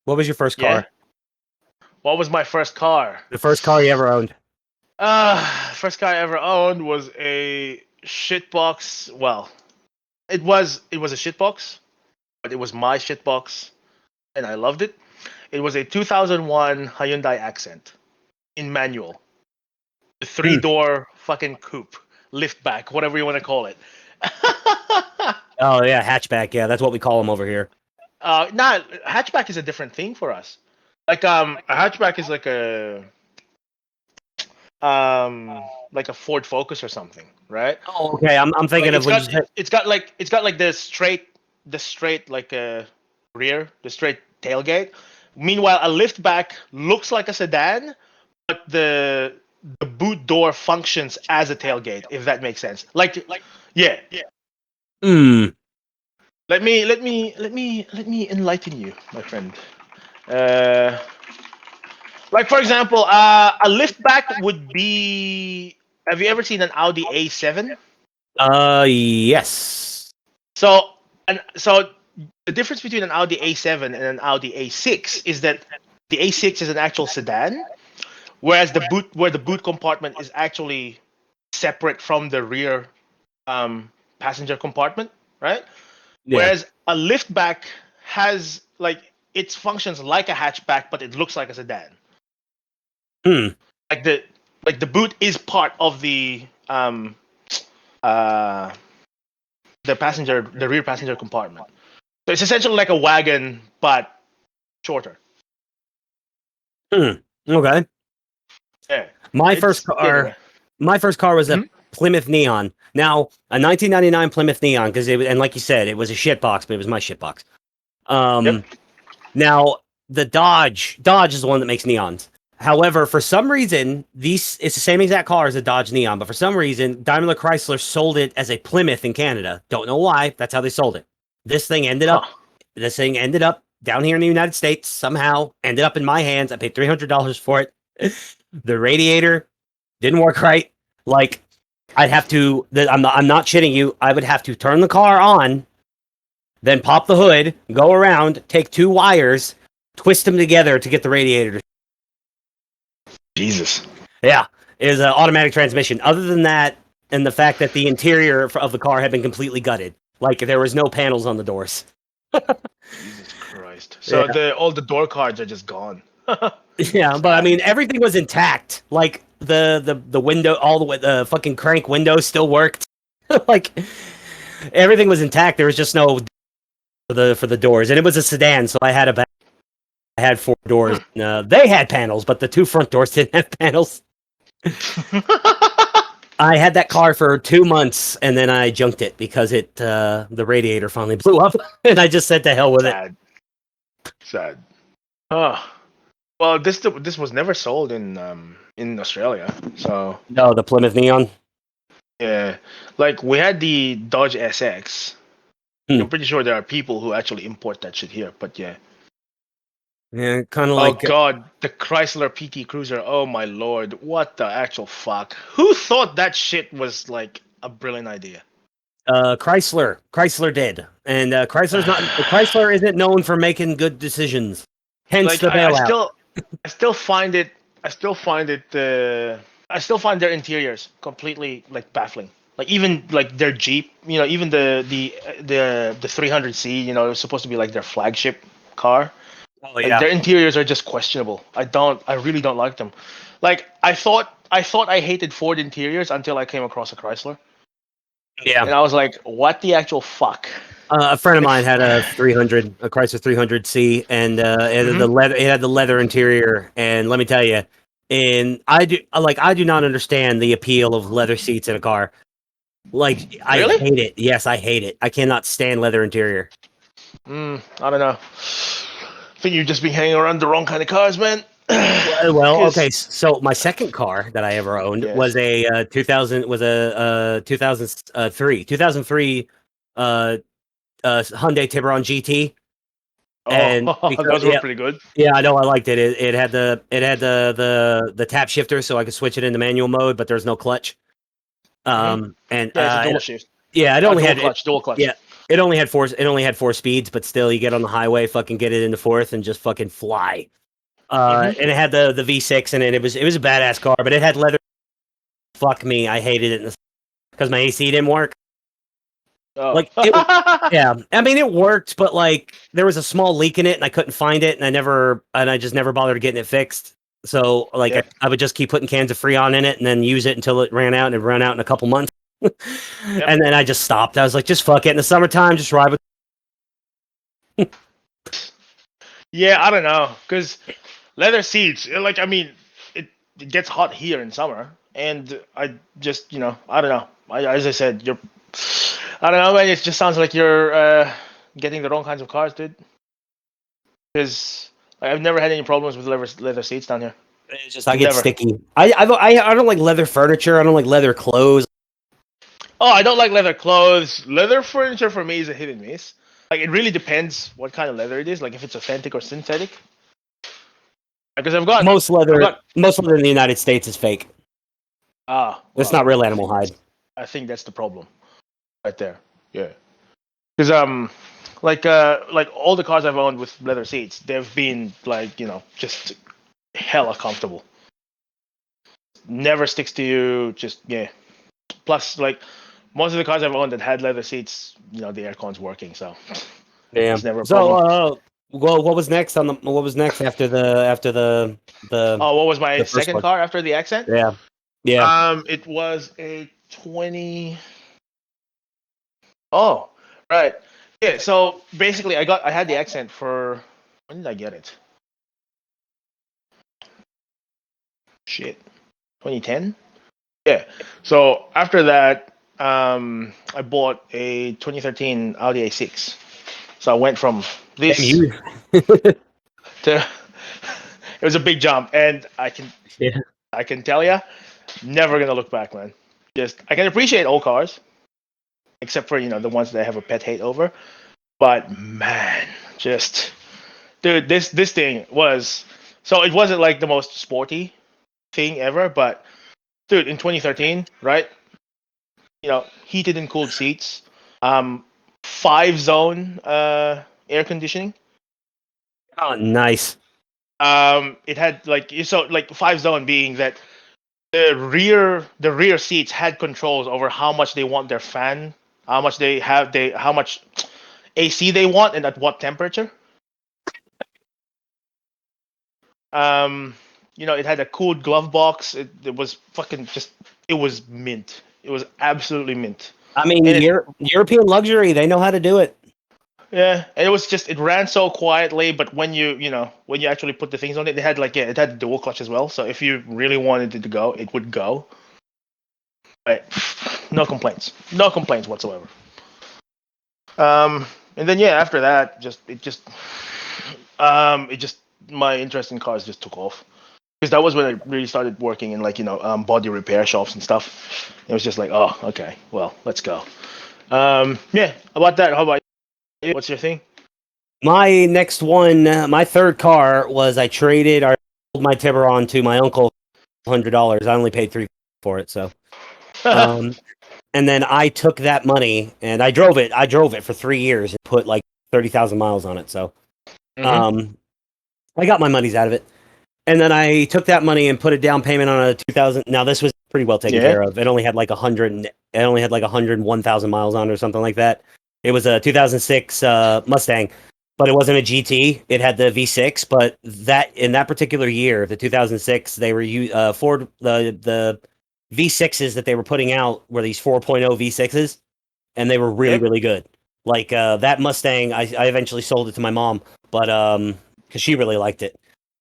What was your first Yeah. car? What was my first car? The first car you ever owned? First car I ever owned was a shitbox. Well, it was a shitbox, but it was my shitbox, and I loved it. It was a 2001 Hyundai Accent in manual, the three-door fucking coupe, liftback, whatever you want to call it. Oh yeah, hatchback. Yeah, that's what we call them over here. Nah, hatchback is a different thing for us. A hatchback is like a Ford Focus or something, right? Oh, okay. I'm Like thinking of when you said. it's got like the straight like rear, the straight tailgate. Meanwhile, a liftback looks like a sedan, but the boot door functions as a tailgate, if that makes sense. Yeah. Hmm. Let me enlighten you, my friend. Uh, like for example, a liftback would be. Have you ever seen an Audi A7? Yes. So the difference between an Audi A7 and an Audi A6 is that the A6 is an actual sedan, whereas the boot compartment is actually separate from the rear passenger compartment, right? Yeah. Whereas a liftback has like it functions like a hatchback, but it looks like a sedan. Hmm. Like the boot is part of uh the rear passenger compartment. So it's essentially like a wagon, but shorter. Hmm. Okay. Yeah. My first It's car. My first car was a Mhm. Plymouth Neon. Now, a 1999 Plymouth Neon, because it was, and like you said, it was a shit box, but it was my shit box. Yep. Now the Dodge is the one that makes neons. However, for some reason, it's the same exact car as a Dodge Neon, but for some reason, Daimler Chrysler sold it as a Plymouth in Canada. Don't know why. That's how they sold it. This thing ended Huh. up. This thing ended up down here in the United States somehow. Ended up in my hands. I paid $300 for it. The radiator didn't work right. Like I'd have to. I'm not shitting you. I would have to turn the car on, then pop the hood, go around, take two wires, twist them together to get the radiator. Jesus. Yeah, is an automatic transmission. Other than that, and the fact that the interior of the car had been completely gutted, like there was no panels on the doors. Jesus Christ. Yeah, So all the door cards are just gone. yeah, but I Sad. mean everything was intact. Like the window, all the way, the fucking crank window still worked. Like everything was intact. There was just no for the doors, and it was a sedan, so I had four doors. They had panels, but the two front doors didn't have panels. I had that car for 2 months, and then I junked it because the radiator finally blew up, and I just said to hell with it. Sad. Oh. Well, this was never sold in Australia. So No, the Plymouth Neon. yeah, like we had the Dodge SX. I'm pretty sure there are people who actually import that shit here, but yeah. Yeah, kind of Oh like god, the Chrysler PT Cruiser. Oh my lord, what the actual fuck? Who thought that shit was like a brilliant idea? Chrysler. Chrysler did, and Chrysler isn't known for making good decisions. Hence Like the bailout. I still find it I still find it I still find their interiors completely like baffling. Like even like their Jeep, even the 300C, it's supposed to be like their flagship car. Oh Like yeah, their interiors are just questionable. I really don't like them. Like I thought I hated Ford interiors until I came across a Chrysler, yeah. and I was like, what the actual fuck? A friend of Like, mine had a Chrysler 300C, and it had mhm. the leather. It had the leather interior, and let me tell you, and I do not understand the appeal of leather seats in a car. Like I Really? hate it. Yes, I hate it. I cannot stand leather interior. I don't know. I think you've just been hanging around the wrong kind of cars, man. Well, okay. Because So my second car that I ever owned yes. was a 2003 Hyundai Tiburon GT, and Oh, because those were pretty good. yeah, I know I liked it. It had the tap shifter, so I could switch it into manual mode, but there's no clutch. Hmm. And Yeah, it's a dual shift. yeah, it only Dual had it. clutch, dual clutch. Yeah, It only had four. It only had four speeds, but still, you get on the highway, fucking get it into fourth, and just fucking fly. And it had the V6 in it. It was a badass car, but it had leather. Fuck me, I hated it because my AC didn't work. Oh. Like yeah, I mean it worked, but like there was a small leak in it, and I couldn't find it, and I just never bothered getting it fixed. So like Yeah. I would just keep putting cans of Freon in it, and then use it until it ran out, and it ran out in a couple months. Yep. And then I just stopped. I was like, just fuck it. In the summertime, just ride with. Yeah, I don't know, cause leather seats. Like, I mean, it gets hot here in summer, and I just, I don't know. As I said, I don't know, man. It just sounds like you're getting the wrong kinds of cars, dude. Because I've never had any problems with leather seats down here. It's just I get Never. sticky. I don't like leather furniture. I don't like leather clothes. Oh, I don't like leather clothes. Leather furniture for me is a hit and miss. Like, it really depends what kind of leather it is. Like, if it's authentic or synthetic. Because I've got. Most leather in the United States is fake. It's Well, not real I animal think hide. that's the problem, right there. Yeah. Because like all the cars I've owned with leather seats, they've been like just hella comfortable. Never sticks to you. Just yeah. Plus, like most of the cars I've owned that had leather seats, the aircon's working, so it's Damn. never a So, problem. well, what was next on the? What was next after the Oh, what was my the first second one? car after the Accent? Yeah, yeah. It was a 20. Oh, right. Yeah. So basically, I had the Accent for when did I get it? Shit, 2010. Yeah. So after that, I bought a 2013 Audi A6. So I went from Damn this you. to it was a big jump, and Yeah. I can tell you, never gonna look back, man. Just I can appreciate old cars, except for the ones that I have a pet hate over. But man, just dude, this thing was so it wasn't like the most sporty thing ever, but dude, in 2013, right? Heated and cooled seats, um, 5 zone air conditioning. Oh, nice. It had like 5 zone being that the rear seats had controls over how much they want their fan, how much AC they want, and at what temperature. Um, it had a cooled glove box. It was fucking just. It was mint. It was absolutely mint. I mean, And European luxury. They know how to do it. yeah, and it ran so quietly. But when you actually put the things on it, it had dual clutch as well. So if you really wanted it to go, it would go. But no complaints. No complaints whatsoever. And then yeah, after that, it just my interest in cars just took off because that was when I really started working in body repair shops and stuff. It was just like, oh, okay, well, let's go. Yeah, about that. How about you? What's your thing? My next one, my third car was I sold my Tiburon to my uncle, $100. I only paid $3 for it, so. Um, and then I took that money and I drove it. I drove it for 3 years and put like 30,000 miles on it. So, Mm-hmm. um, I got my monies out of it. And then I took that money and put a down payment on a 2000. Now this was pretty well taken Yeah. care of. It only had like 100. It only had like 101,000 miles on it or something like that. It was a 2006 Mustang, but it wasn't a GT. It had the V6. But that in that particular year, the 2006, they were Ford the V6s that they were putting out were these 4.0 V6s, and they were really Yep. really good. Like that Mustang, I eventually sold it to my mom, but because she really liked it.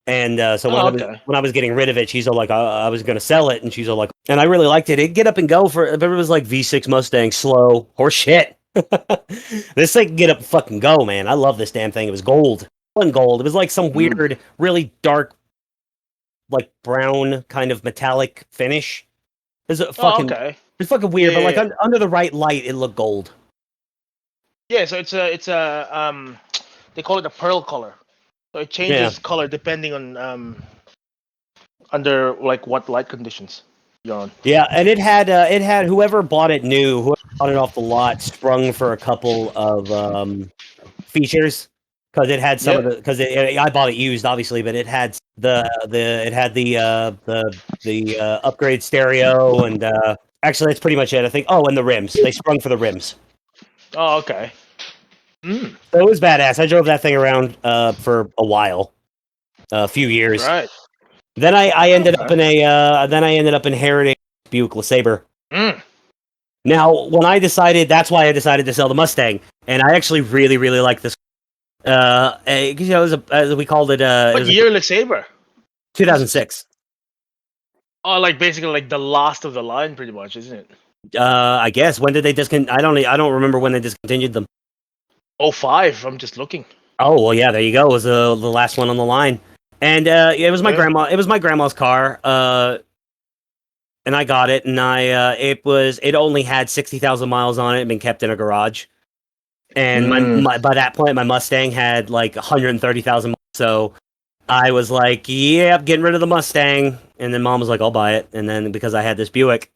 And so Oh, okay. when I was getting rid of it, she's all like, I was going to sell it, and she's all like, and I really liked it. It'd get up and go for if it was like V6 Mustang, slow horse shit. This thing can get up and fucking go, man. I love this damn thing. It was gold. It wasn't gold. It was like some Mm. weird, really dark, like brown kind of metallic finish. Oh, okay. It's fucking Yeah, weird, but yeah, like yeah. under the right light, it looked gold. Yeah, so it's a they call it a pearl color. So it Yeah. changes color depending on under like what light conditions. Gone. Yeah, and it had whoever bought it new, whoever bought it off the lot, sprung for a couple of features because it had some of Yep. the because I bought it used obviously, but it had the upgrade stereo and actually that's pretty much it. I think. Oh, and the rims. They sprung for the rims. Oh, okay. Mm, So it was badass. I drove that thing around for a while, a few years. right. Then I ended up Okay. in then I ended up inheriting Buick LeSabre. Mm. Now, when I decided, that's why I decided to sell the Mustang, and I actually really, really like this. It was we called it. It What was a year Saber? 2006. Oh, like basically like the last of the line, pretty much, isn't it? I guess when did they discontinue? I don't remember when they discontinued them. Oh, 05. I'm just looking. Oh well, yeah, there you go. It was the last one on the line, and it was my Yeah. grandma. It was my grandma's car. And I got it, and it only had 60,000 miles on it, and been kept in a garage. And Mm. by that point, my Mustang had like 130,000 miles. So I was like, "Yep, getting rid of the Mustang." And then Mom was like, "I'll buy it." And then because I had this Buick,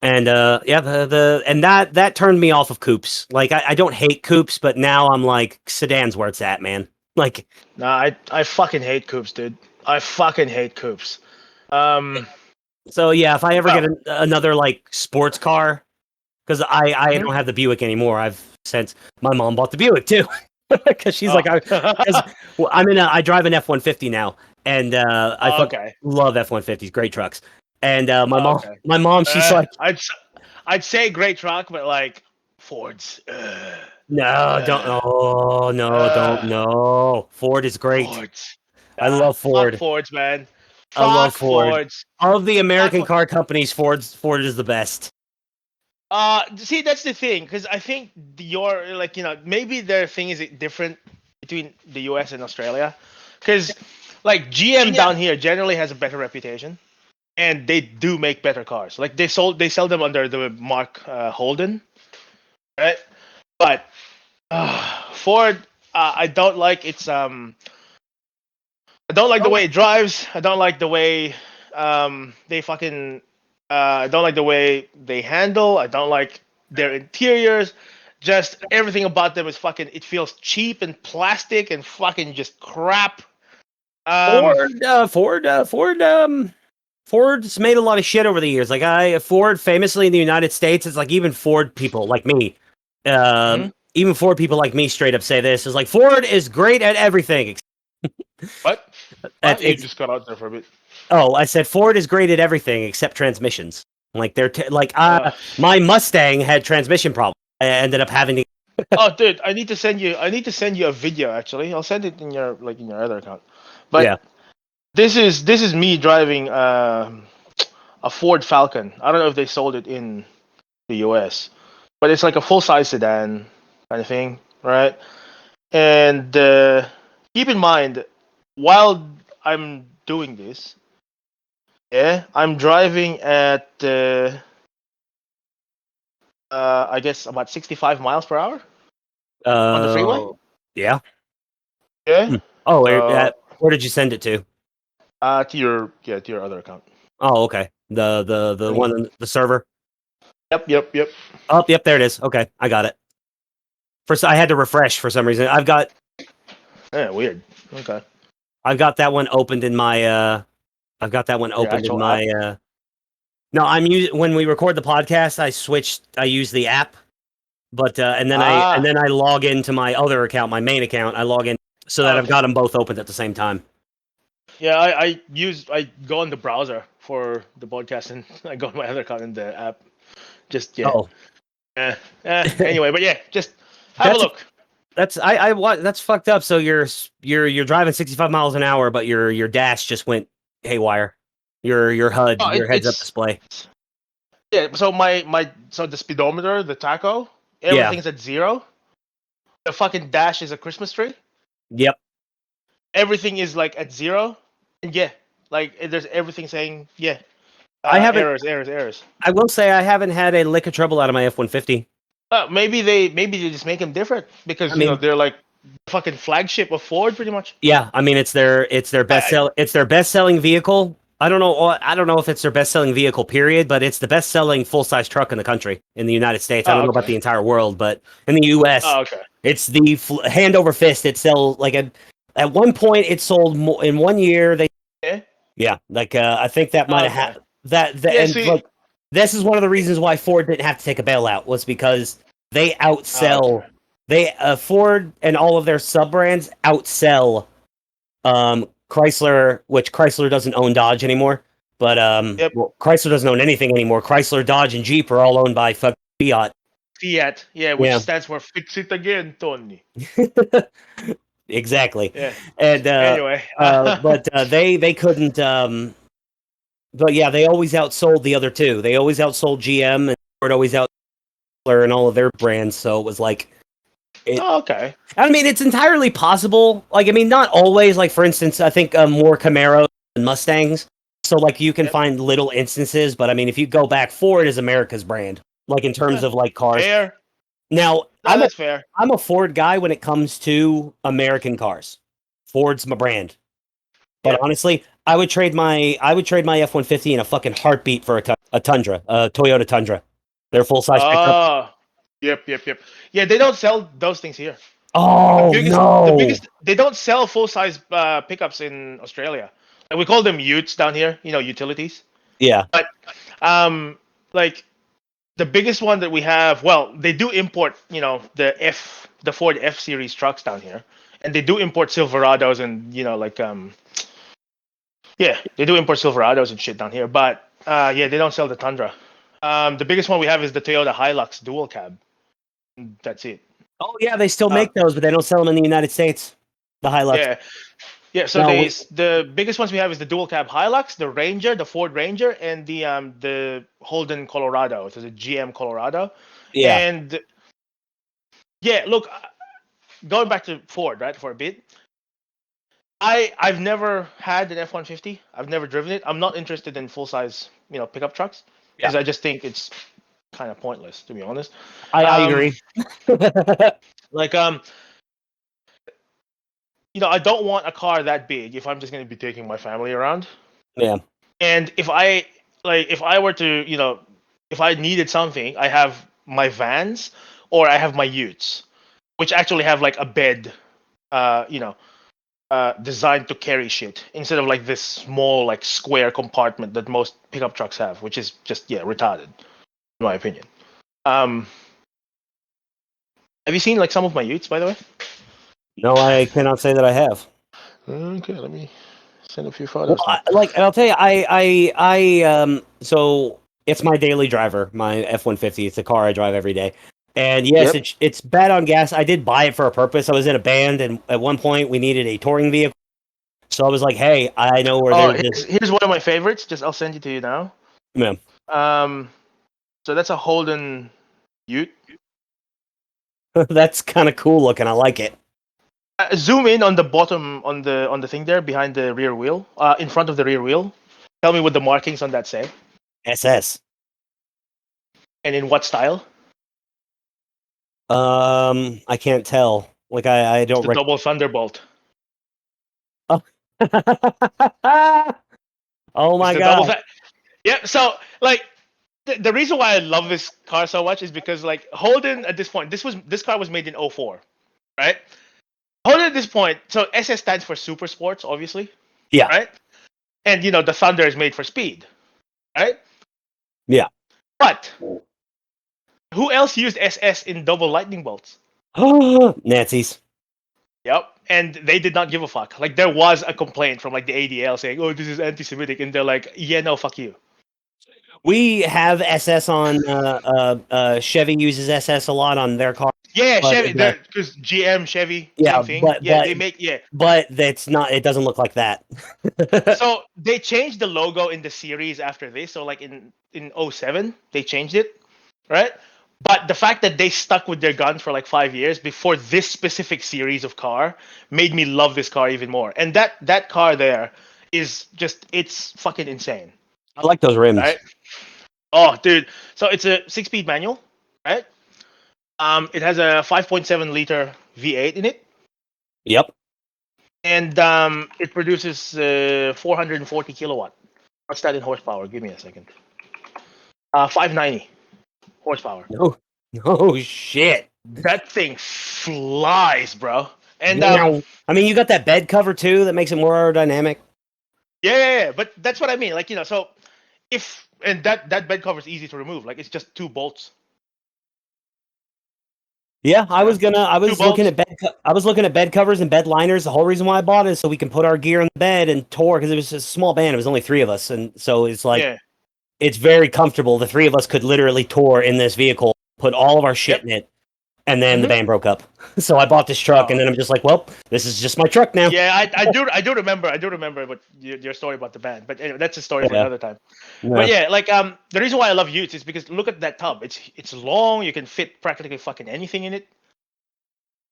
and yeah, that turned me off of coupes. Like I don't hate coupes, but now I'm like sedans where it's at, man. Like Nah, I fucking hate coupes, dude. I fucking hate coupes. Um. so, yeah, if I ever get Well. another like sports car, because I Mhm. don't have the Buick anymore. I've since my mom bought the Buick too, because she's like, Oh. because well, I drive an F-150 now, and I Oh, okay. love F-150s, great trucks. And Oh, okay. my mom, she's like, I'd say great truck, but like Fords. no, don't, Uh, oh no, don't, uh, no, Ford is great. Fords. I Nah, love fuck Ford. Fords, man. I love Fuck Ford. Fords. Of the Fuck. American car companies, Ford is the best. See, that's the thing, because I think your like maybe their thing is different between the U.S. and Australia, because like GM down here generally has a better reputation, and they do make better cars. Like they sell them under the mark Holden, right? But Ford, I don't like its I don't like the way it drives. I don't like the way they fucking. I don't like the way they handle. I don't like their interiors. Just everything about them is fucking. It feels cheap and plastic and fucking just crap. Um. Ford's made a lot of shit over the years. Like Ford famously in the United States, it's like even Ford people like me, Mhm. even Ford people like me straight up say this is like Ford is great at everything. What? It's, What? You it's just got out there for a bit. oh, I said Ford is great at everything except transmissions. Like Uh, my Mustang had transmission problems. I ended up having to. oh, dude, I need to send you. I need to send you a video. Actually, I'll send it in your other account. Yeah. But this is me driving a Ford Falcon. I don't know if they sold it in the US, but it's like a full size sedan kind of thing, right? And keep in mind, while I'm doing this, yeah, I'm driving at I guess about 65 miles per hour on the freeway. Yeah. Yeah. Hmm. Oh, So where did you send it to? to your other account. Oh, okay. The one on the server. Yep. Oh, yep, there it is. Okay, I got it. First, I had to refresh for some reason. Yeah, weird. Okay. I've got that one opened in my I've got that one Your opened in actual app. my no, I'm using when we record the podcast, I use the app, but and Ah. then I log into my other account, my main account. I log in so that I've Okay. got them both opened at the same time. Yeah, I go on the browser for the podcast and I go on my other account in the app. Just yeah. Oh, Anyway, but yeah, just have a that's look. that's fucked up. So you're driving 65 miles an hour, but your dash just went haywire. Your HUD, Oh, your heads up it's display. yeah. So so the speedometer, the tacho, Yeah. everything's at 0. The fucking dash is a Christmas tree. Yep. Everything is like at 0, and yeah, like there's everything saying yeah. I haven't. Errors. I will say I haven't had a lick of trouble out of my F-150. Maybe they just make them different I because mean, they're like fucking flagship of Ford pretty much. yeah. I mean, it's their I, best selling vehicle. I don't know. I don't know if it's their best-selling vehicle, period, but it's the best-selling full-size truck in the country in the United States. I Oh, don't know about okay. the entire world, but in the U.S., Oh, okay. it's the hand over fist. It sells like at one point it sold more in 1 year. Yeah. Yeah, like I think that might Oh, have okay. that Yeah. and See. like this is one of the reasons why Ford didn't have to take a bailout was because they Oh, okay. outsell Ford and all of their sub brands outsell Chrysler, which Chrysler doesn't own Dodge anymore. But Yep. well, Chrysler doesn't own anything anymore. Chrysler, Dodge, and Jeep are all owned by fucking Fiat. Fiat. Yeah, which Yeah, stands for fix it again, Tony. exactly. Yeah. And Anyway. but they couldn't. But yeah, they always outsold the other two. They always outsold GM and Ford always outsold and all of their brands. So it was like it. Oh, okay. I mean, it's entirely possible. Like, I mean, not always. Like, for instance, I think more Camaros and Mustangs. So like you can Yep. find little instances, but I mean, if you go back, Ford is America's brand. Like in terms Eh, of like cars. fair. Now, No, that's fair. I'm a Ford guy when it comes to American cars. Ford's my brand. But Yep. honestly, I would trade my F-150 in a fucking heartbeat for a Tundra, a Toyota Tundra. They're full size pickup. Oh. Yep. Yeah, they don't sell those things here. Oh The no! biggest, they don't sell full size pickups in Australia. Like we call them utes down here. Utilities. Yeah, But um, like the biggest one that we have, well, they do import, the Ford F series trucks down here, and they do import Silverados and yeah, they do import Silverados and shit down here. But yeah, they don't sell the Tundra. The biggest one we have is the Toyota Hilux dual cab. That's it. oh yeah, they still Uh, make those, but they don't sell them in the United States. The Hilux. yeah, yeah. So No, the biggest ones we have is the dual cab Hilux, the Ranger, the Ford Ranger, and the Holden Colorado. So the GM Colorado, yeah. and yeah, look, going back to Ford, right, for a bit. I've never had an F-150. I've never driven it. I'm not interested in full size, pickup trucks Yeah, because I just think it's kind of pointless, to be honest. I Um, agree. like I don't want a car that big if I'm just going to be taking my family around. Yeah, And if I were to, if I needed something, I have my vans or I have my utes, which actually have like a bed, uh, you know, designed to carry shit instead of like this small like square compartment that most pickup trucks have, which is just retarded, in my opinion. Um, have you seen like some of my utes, by the way? no, I cannot say that I have. Okay, let me send a few Well, photos now. I'll tell you, so it's my daily driver, my F-150. It's a car I drive every day. And yes, Yep. it's bad on gas. I did buy it for a purpose. I was in a band, and at one point we needed a touring vehicle. So I was like, hey, I know where Oh, there's this. here's one of my favorites. Just I'll send it to you now. Man, Um, so that's a Holden Ute. that's kind of cool looking. I like it. Zoom in on the bottom on the thing there behind the rear wheel, in front of the rear wheel. Tell me what the markings on that say, SS. and in what style. I can't tell. Like I It's don't the rec- double Thunderbolt. Oh. Oh It's my the double. god. Yeah. So like the reason why I love this car so much is because like Holden at this point, this car was made in '04, right? Holden at this point, so SS stands for Super Sports, obviously, Yeah. right? And the Thunder is made for speed, right? Yeah. But who else used SS in double lightning bolts? Nazis. Yep. And they did not give a fuck. Like there was a complaint from like the ADL saying, "Oh, this is anti-Semitic," and they're like, "Yeah, no, fuck you." We have SS on Chevy uses SS a lot on their car, Yeah, but Chevy. They're because GM, Chevy, yeah, same thing. Yeah, they make yeah. but that's not it doesn't look like that. So they changed the logo in the series after this. So like in '07, they changed it, right? But the fact that they stuck with their guns for like 5 years before this specific series of car made me love this car even more. And that car there is just it's fucking insane, I like those rims. right? Oh, dude. So it's a six-speed manual, right? It has a 5.7 liter V8 in it, Yep. and it produces 440 kilowatt. What's that in horsepower? Give me a second. 590 horsepower. Oh, oh shit. That thing flies, bro. And Now, I mean, you got that bed cover too that makes it more aerodynamic. yeah. But that's what I mean. Like, so if and that bed cover is easy to remove. Like, it's just two bolts. Yeah, I was Two bolts. I was looking at bed covers and bed liners. The whole reason why I bought it is so we can put our gear in the bed and tour because it was a small band. It was only three of us, and so it's like Yeah. it's very comfortable. The three of us could literally tour in this vehicle, put all of our shit Yep. in it, and then the Mhm. band broke up. So I bought this truck, and Oh. then I'm just like, well, this is just my truck now. Yeah, I do remember what your story about the band, but anyway, that's a story for Yeah. another time. But Yeah, yeah, like the reason why I love Utes is because look at that tub. It's long. You can fit practically fucking anything in it.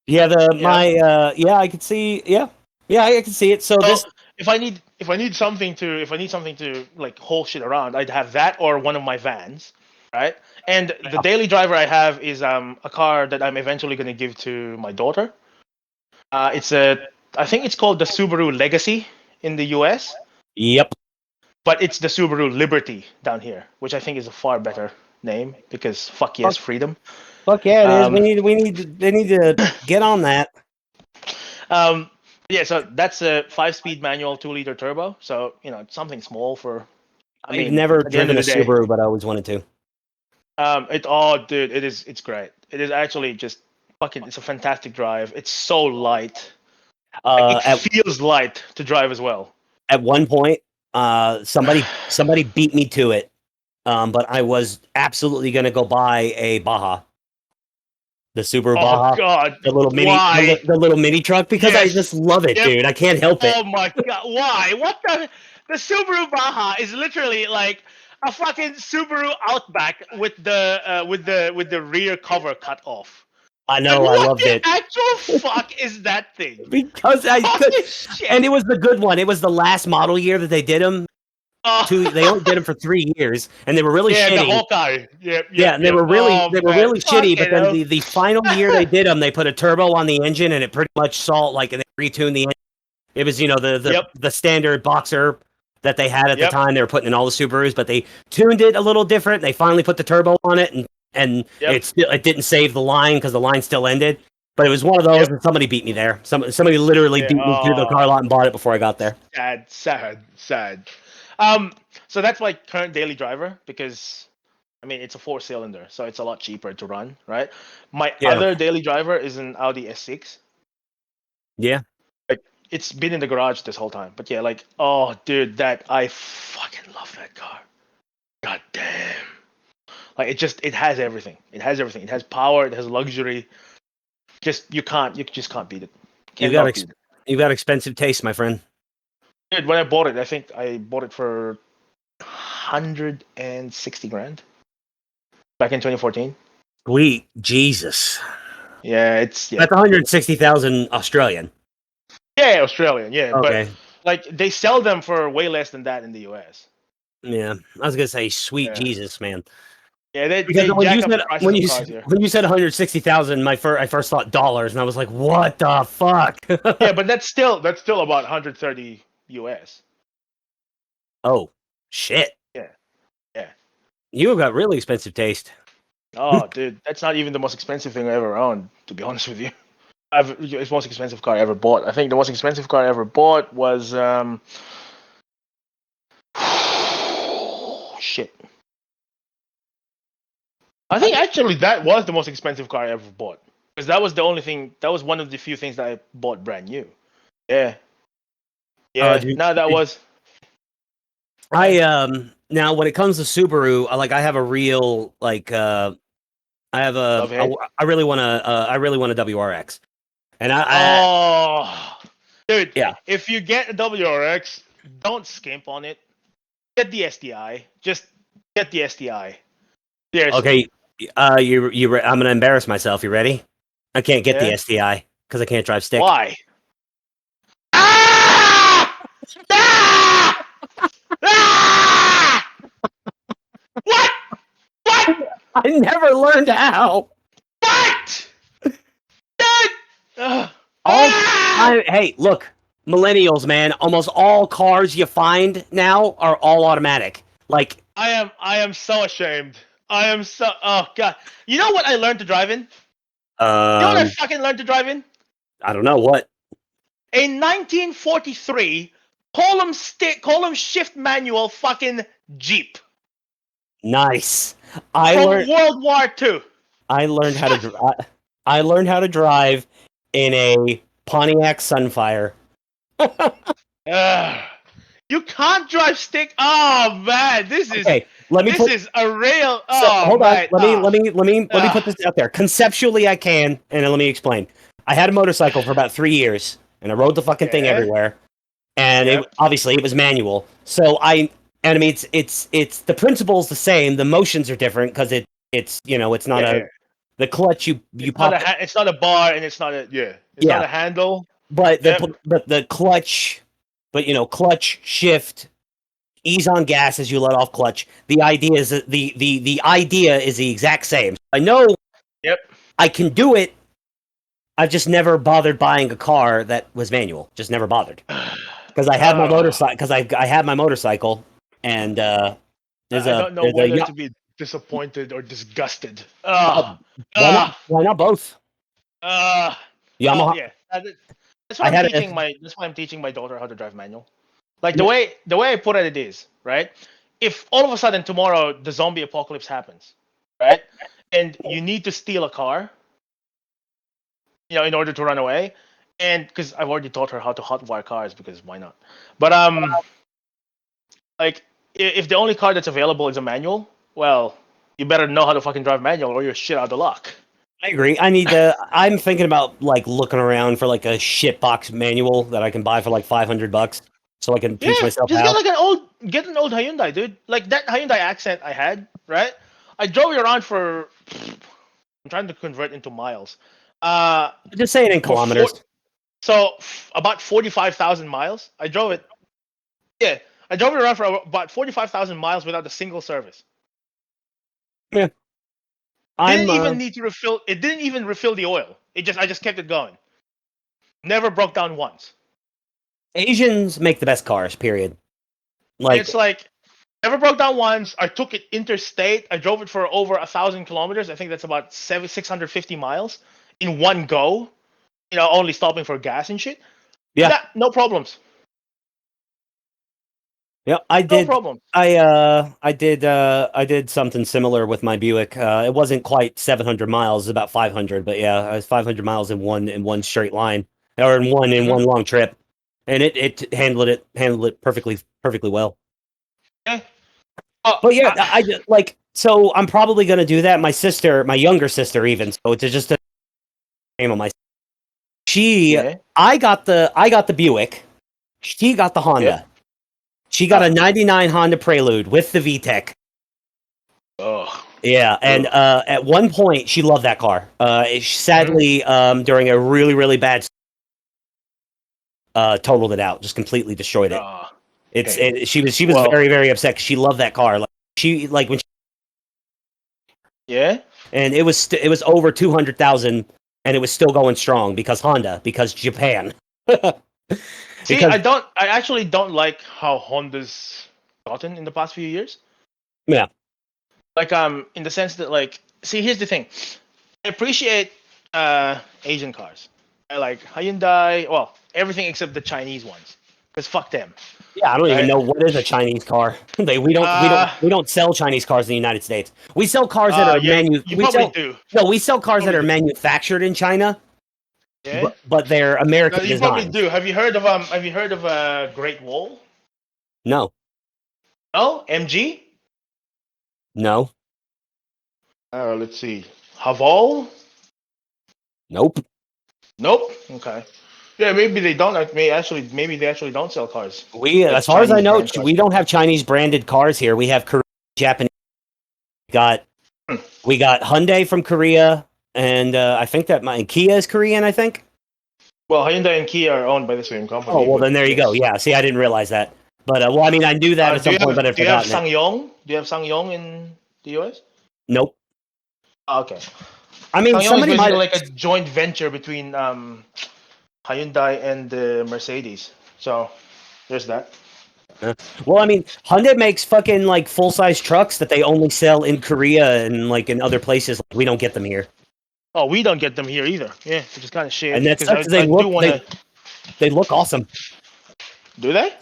yeah. You know. Yeah, I could see. Yeah, I can see it. So So this, if I need something to like haul shit around, I'd have that or one of my vans, right? And the daily driver I have is a car that I'm eventually going to give to my daughter. It's I think it's called the Subaru Legacy in the U.S. yep. But it's the Subaru Liberty down here, which I think is a far better name because fuck yes, freedom. Fuck yeah, it is. Um, They need to get on that. um, yeah, so that's a 5-speed manual, 2-liter turbo. So it's something small for. I I've mean, never at the end of driven a the day, Subaru, but I always wanted to. dude, it's great. It is actually just fucking. It's a fantastic drive. It's so light. Like it At feels light to drive as well. one point, somebody beat me to it. But I was absolutely gonna go buy a Baja, the Subaru Oh Baja, God, the little mini, why? the little mini truck, because I just Yes. love it, Yep. dude. I can't help it. Oh my God, why? What the Subaru Baja is literally like a fucking Subaru Outback with the rear cover cut off. I Like know, I what loved the it actual fuck is that thing? because I could, Holy shit! and it was the good one. It was the last model year that they did them. They only Oh, did them for 3 years, and they were really yeah, the shitty. Hawkeye. Yep, Yeah, yep, and yep. Oh they were man, really shitty. But fucking then hell. the final year they did them, they put a turbo on the engine, and it pretty much saw like and they retuned the engine. It was Yep, the standard boxer that they had at the yep, time. They were putting in all the Subarus, but they tuned it a little different. They finally put the turbo on it, and yep, it didn't save the line because the line still ended. But it was one of those, yep. and somebody beat me there. Somebody literally Yeah. beat me to the car Oh, lot and bought it before I got there. sad. So that's my current daily driver because I mean it's a 4-cylinder, so it's a lot cheaper to run, right? My Yeah, other daily driver is an Audi S6. yeah. Like it's been in the garage this whole time, but yeah, like oh dude, that I fucking love that car. God damn. Like it has everything. It has everything. It has power. It has luxury. You just can't beat it. You got Cannot beat it. you got expensive taste, my friend. Dude, when I bought it, I think I bought it for 160 grand back in 2014. Sweet Jesus, Yeah, it's yeah. that's 160,000 Australian. Yeah, Australian, yeah, but Okay, like they sell them for way less than that in the US. yeah. I was gonna say, sweet Yeah. Jesus, man. Yeah, Because they jack up the prices of cars here. when you said 160,000, I first thought dollars, and I was like, what the fuck? Yeah, but that's still about 130 US. Oh shit, Yeah. Yeah. you got really expensive taste. Oh, dude, that's not even the most expensive thing I ever owned, to be honest with you. It's the most expensive car I ever bought. I think the most expensive car I ever bought was shit. I think actually that was the most expensive car I ever bought because that was the only thing. That was one of the few things that I bought brand new. Yeah, yeah. Dude, No, that was. I now when it comes to Subaru, I have a real I have Love hate. I really want a WRX, and Oh, dude, yeah. if you get a WRX, don't skimp on it. Get the SDI. Just get the SDI. Seriously. Okay, I'm gonna embarrass myself. You ready? I can't get the Yeah. STI because I can't drive stick. Why? Ah! Ah! Ah! What? What? I never learned how. What? Dude! All Ah! hey, look. Millennials, man, almost all cars you find now are all automatic. Like, I am so ashamed. I am so. Oh god. You know what I learned to drive in? You know what I um, fucking learned to drive in? I don't know what. A 1943 column shift manual fucking Jeep Nice. I from learned. World War II. I learned how to. I learned how to drive in a Pontiac Sunfire. Ugh. You can't drive stick. Oh man, Okay, let me this put. is a real. So Oh hold on. man. Let me put this out there. Conceptually, I can, and then let me explain. I had a motorcycle for about 3 years, and I rode the fucking thing Yeah. everywhere. And it Yep. obviously it was manual. So I mean it's the principle's the same. The motions are different because it's not Yeah. a the clutch you It's not pop a it's not a bar and it's not a yeah. It's not yeah, a handle. but Yep. the clutch, but clutch shift, ease on gas as you let off clutch. The idea is the idea is the exact same. I know Yep. I can do it. I've just never bothered buying a car that was manual. Just never bothered because I had my Oh, motorcycle because I had my motorcycle and there's I a don't know there's a whether yo- to be disappointed or disgusted. uh, why not both Uh, well, Yamaha. yeah. That's why I I'm had a teaching my. That's why I'm teaching my daughter how to drive manual. Like yeah, the way I put it is right. If all of a sudden tomorrow the zombie apocalypse happens, right, and you need to steal a car, in order to run away, and because I've already taught her how to hotwire cars because why not? But like if the only car that's available is a manual, well, you better know how to fucking drive manual or you're shit out of the luck. I agree. I'm thinking about like looking around for like a shitbox manual that I can buy for like $500 so I can teach Yeah, myself just how. get an old Hyundai, dude. Like that Hyundai accent I had, right? I drove it around for. I'm trying to convert into miles. Uh, Just say it in for four. kilometers. So about 45,000 miles. I drove it. Yeah, I drove it around for about 45,000 miles without a single service. Yeah, I'm Didn't even need to refill. It didn't even refill the oil. I just kept it going. Never broke down once. Asians make the best cars. Period. Like It's like never broke down once. I took it interstate. I drove it for over 1,000 kilometers. I think that's about 650 miles in one go. Only stopping for gas and shit. yeah, Yeah, no problems. yeah, No problems. I did something similar with my Buick. It wasn't quite 700 miles, it was about 500, but yeah, I was 500 miles in one straight line, or in Mm-hmm. one long trip, and it handled it perfectly well. Yeah. Oh, But yeah, like so I'm probably gonna do that. My younger sister, even so, to just a name on my she, yeah. I got the Buick. She got the Yep. Honda. She got a Ah. '99 Honda Prelude with the VTEC. Oh. Yeah, and Oh. at one point she loved that car. Mm-hmm. Sadly, during a really bad, totaled it out, just completely destroyed it. Ah. It's Damn. she was Well. very upset 'cause she loved that car. Like she like when she, Yeah. and it was over 200,000, and it was still going strong because Honda, because Japan, See, because I actually don't like how Honda's gotten in the past few years. yeah Like, in the sense that, like, see, here's the thing. I appreciate Asian cars. I like Hyundai. Well, everything except the Chinese ones, because fuck them, yeah I don't even right? know what is a Chinese car. Uh, We don't sell Chinese cars in the United States. We sell cars that are yeah, you probably we sell do. no we sell cars that Probably are do. manufactured in China, Yeah. but they're No, American you probably designs. do. Have you heard of Great Wall? No, No, MG. no, Let's see. Haval. nope. Nope. Okay. Yeah, maybe they don't. Maybe they actually don't sell cars. We, Like as far as I Chinese know, brand cars. we don't have Chinese branded cars here. We have Korean, Japanese. Got Hmm. we got Hyundai from Korea, and I think that my Kia is Korean. I think. Well, Hyundai and Kia are owned by the same Oh company, well, but then there you go. yes. Yeah. See, I didn't realize that. But well, I mean, I knew that at some point, but I'd Do you have forgotten it. SsangYong? Do you have SsangYong in the US? Nope. Okay. I mean, SsangYong is somebody might. basically like a joint venture between Hyundai and the Mercedes. So there's that. Well, I mean, Hyundai makes fucking like full size trucks that they only sell in Korea and like in other places. We don't get them here, Oh, we don't get them here either. Yeah, which is kind of shit. and that Because sucks. 'Cause I do want to. they look awesome. Do they?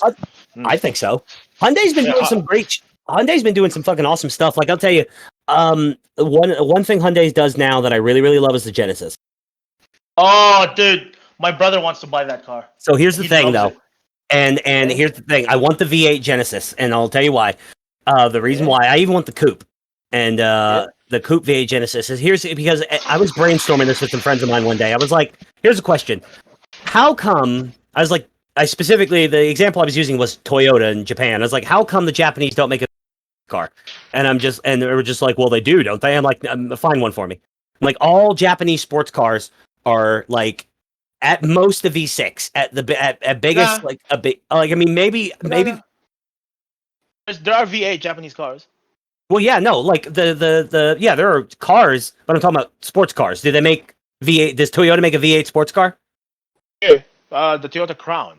Hmm. I think so. Hyundai's been Yeah, doing some great. Hyundai's been doing some fucking awesome stuff. Like I'll tell you, one thing Hyundai does now that I really love is the Genesis. Oh, dude, my brother wants to buy that car. So here's the He thing, loves though, it. and Yeah. here's the thing. I want the V8 Genesis, and I'll tell you why. The reason Yeah. why I even want the coupe, and Yeah. the coupe V8 Genesis is here's because I was brainstorming this with some friends of mine one day. I was like, here's a question: how come? I was like, I specifically the example I was using was Toyota in Japan. I was like, how come the Japanese don't make a car? And they were just like, well, they do, don't they? I'm like, find one for me. I'm like, all Japanese sports cars are like at most a V6, at biggest Nah, like a big like I mean maybe no. There are V8 Japanese cars. well yeah no like the yeah there are cars but I'm talking about sports cars. Do they make V8? Does Toyota make a V8 sports car? Yeah. The Toyota Crown.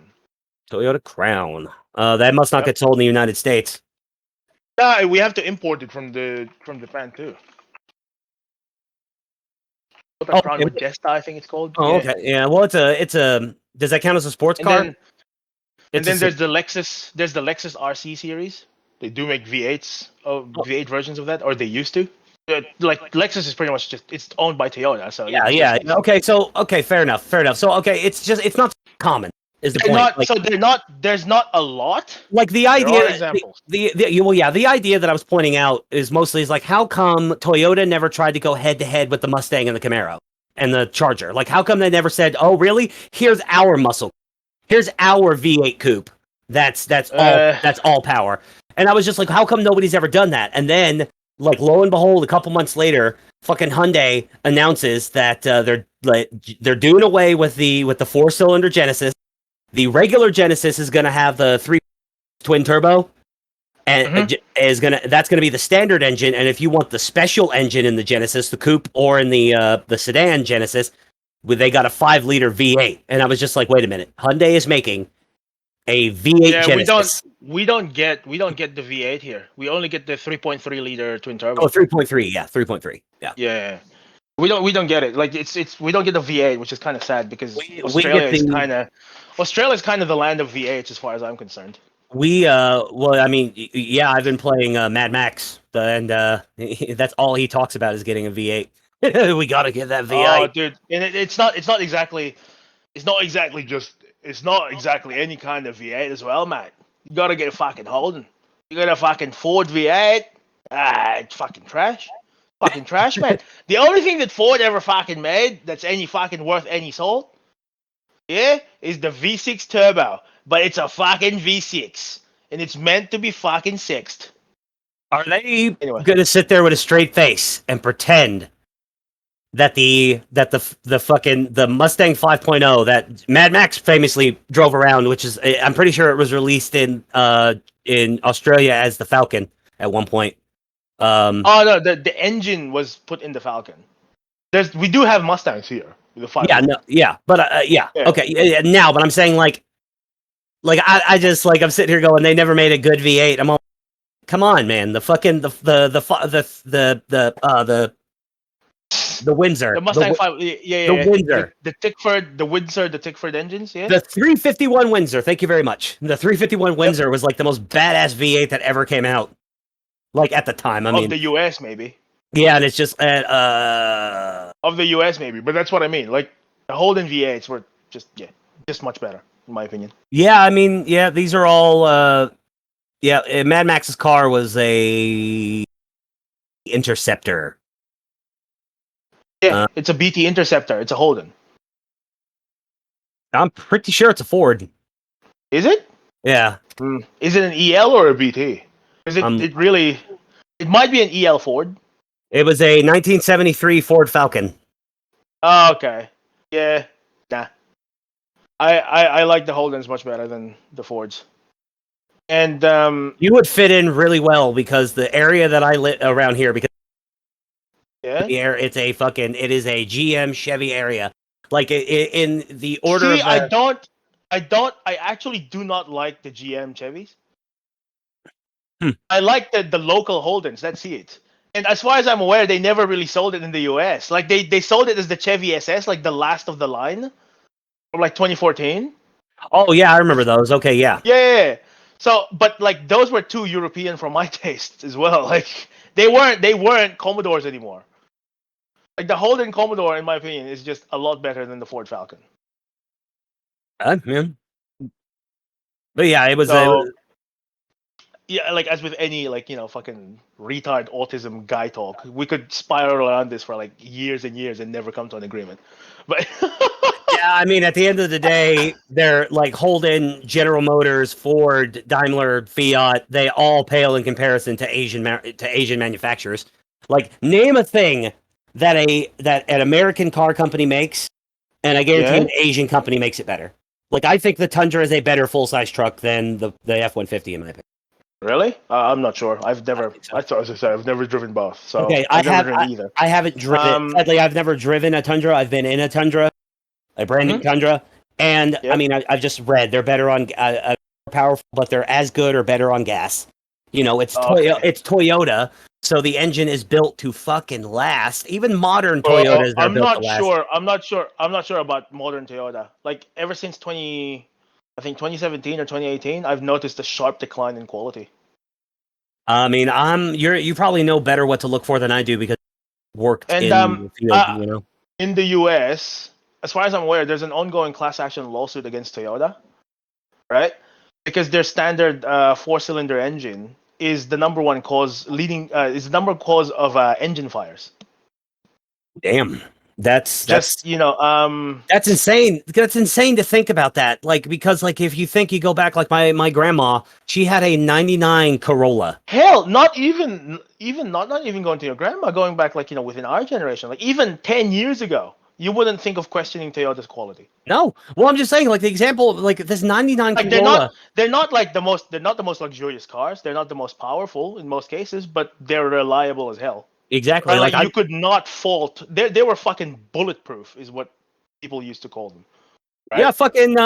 Toyota Crown. That must not Yep. get sold in the United States. Yeah, we have to import it from Japan too. Toyota Crown Okay. Modesta, I think it's called. Oh, okay. Yeah. Well, it's a. Does that count as a sports And car? then It's there's the Lexus. There's the Lexus RC series. They do make V8s, V8 versions of that, or they used to. Like Lexus is pretty much just it's owned by Toyota, so yeah, it's yeah. just, Okay, so okay, fair enough, fair enough. So okay, it's not common is the they're point. not. Like, So they're not. There's not a lot. like the There are idea, examples. well, yeah, the idea that I was pointing out is mostly is like how come Toyota never tried to go head to head with the Mustang and the Camaro and the Charger? Like, how come they never said, oh, really? Here's our muscle. Here's our V8 coupe. That's all power. And I was just like, how come nobody's ever done that? And then, like, lo and behold, a couple months later, fucking Hyundai announces that they're doing away with the 4-cylinder Genesis. The regular Genesis is going to have the 3 twin turbo, and that's gonna be the standard engine. And if you want the special engine in the Genesis, the coupe, or in the sedan Genesis, they got a 5-liter V8. And I was just like, wait a minute, Hyundai is making a V8 Yeah, Genesis. we don't get the V8 here. We only get the 3.3 liter twin turbo. Oh, 3.3, yeah, 3.3, yeah. Yeah. We don't get it. Like it's we don't get the V8, which is kind of sad because We Australia get is the kind of the land of V8s as far as I'm concerned. well, I mean, yeah, I've been playing Mad Max, and that's all he talks about is getting a V8. We gotta get that Oh, V8. dude, and it's not exactly it's not exactly any kind of V8 as well, mate. You gotta get a fucking Holden. You got a fucking Ford V8. Ah, it's fucking trash. Fucking trash, man. The only thing that Ford ever fucking made that's any fucking worth any salt, yeah, is the V6 turbo. But it's a fucking V6. And it's meant to be fucking sexed. Are they Anyway. gonna sit there with a straight face and pretend that the fucking the Mustang 5.0 that Mad Max famously drove around, which is I'm pretty sure it was released in Australia as the Falcon at one point. Oh no, the engine was put in the Falcon. We do have Mustangs here. The 5. Yeah, no, yeah, but yeah, okay, yeah, now, but I'm saying like I just like I'm sitting here going, they never made a good V8. I'm all, come on, man, the fucking the Windsor, The Mustang 5, yeah. the Windsor, The Tickford, the Windsor, the Tickford engines, yeah. the 351 Windsor. Thank you very much. The 351 Windsor was like the most badass V8 that ever came out, like at the time. I mean, of the US maybe. yeah, and it's just Of the US maybe, but that's what I mean. Like the Holden V8s were just much better in my opinion. yeah, I mean, yeah, these are all yeah. Mad Max's car was a Interceptor. Yeah, it's a BT Interceptor. It's a Holden. I'm pretty sure it's a Ford. Is it? Yeah. Is it an EL or a BT? Is it? It might be an EL Ford. It was a 1973 Ford Falcon. Oh, okay. Yeah. Nah. I like the Holdens much better than the Fords. And you would fit in really well because the area that I live around here, because yeah, it is a GM Chevy area. Like in the order See, of the. I actually do not like the GM Chevys. Hmm. I like the local Holdens. That's it. And as far as I'm aware, they never really sold it in the US. Like they sold it as the Chevy SS, like the last of the line from like 2014. Oh yeah, I remember those. Okay, yeah. Yeah. So, but like those were too European for my taste as well. Like they weren't Commodores anymore. Like the Holden Commodore, in my opinion, is just a lot better than the Ford Falcon. Yeah. But yeah, it was. So yeah, like as with any like fucking retard autism guy talk, we could spiral around this for like years and years and never come to an agreement. But Yeah, I mean, at the end of the day, they're like Holden, General Motors, Ford, Daimler, Fiat. They all pale in comparison to Asian manufacturers. Like, name a thing that an American car company makes, and I guarantee yeah, an Asian company makes it better. Like, I think the Tundra is a better full size truck than the F-150 in my opinion. really? I'm not sure. I've I never. think I so. thought, as I said, I've never driven both, so Okay, I've never driven either. I haven't driven. Um. Sadly, I've never driven a Tundra. I've been in a Tundra, a brand new Mhm. Tundra, and I Yep. mean, I've just read they're better on more powerful, but they're as good or better on gas. You know, Oh, okay. It's Toyota, so the engine is built to fucking last. Even modern Well, Toyotas are I'm built to not last. sure. I'm not sure. I'm not sure about modern Toyota. Like ever since I think 2017 or 2018, I've noticed a sharp decline in quality. I mean, you probably know better what to look for than I do because I worked And in the field. You know, in the US, as far as I'm aware, there's an ongoing class action lawsuit against Toyota, right? Because their standard four-cylinder engine is the number one cause is the number one cause of engine fires. damn, that's Just that's That's insane. That's insane to think about that. Like because like if you think you go back like my grandma, she had a 99 Corolla. hell, not even going to your grandma, going back like within our generation, like even 10 years ago, you wouldn't think of questioning Toyota's quality. No. Well, I'm just saying like the example like this 99 Like they're not Corolla. they're not like they're not the most luxurious cars. They're not the most powerful in most cases, but they're reliable as hell. Exactly. Right? Like Like I you could not fault. They were fucking bulletproof, is what people used to call them. yeah, Right? fucking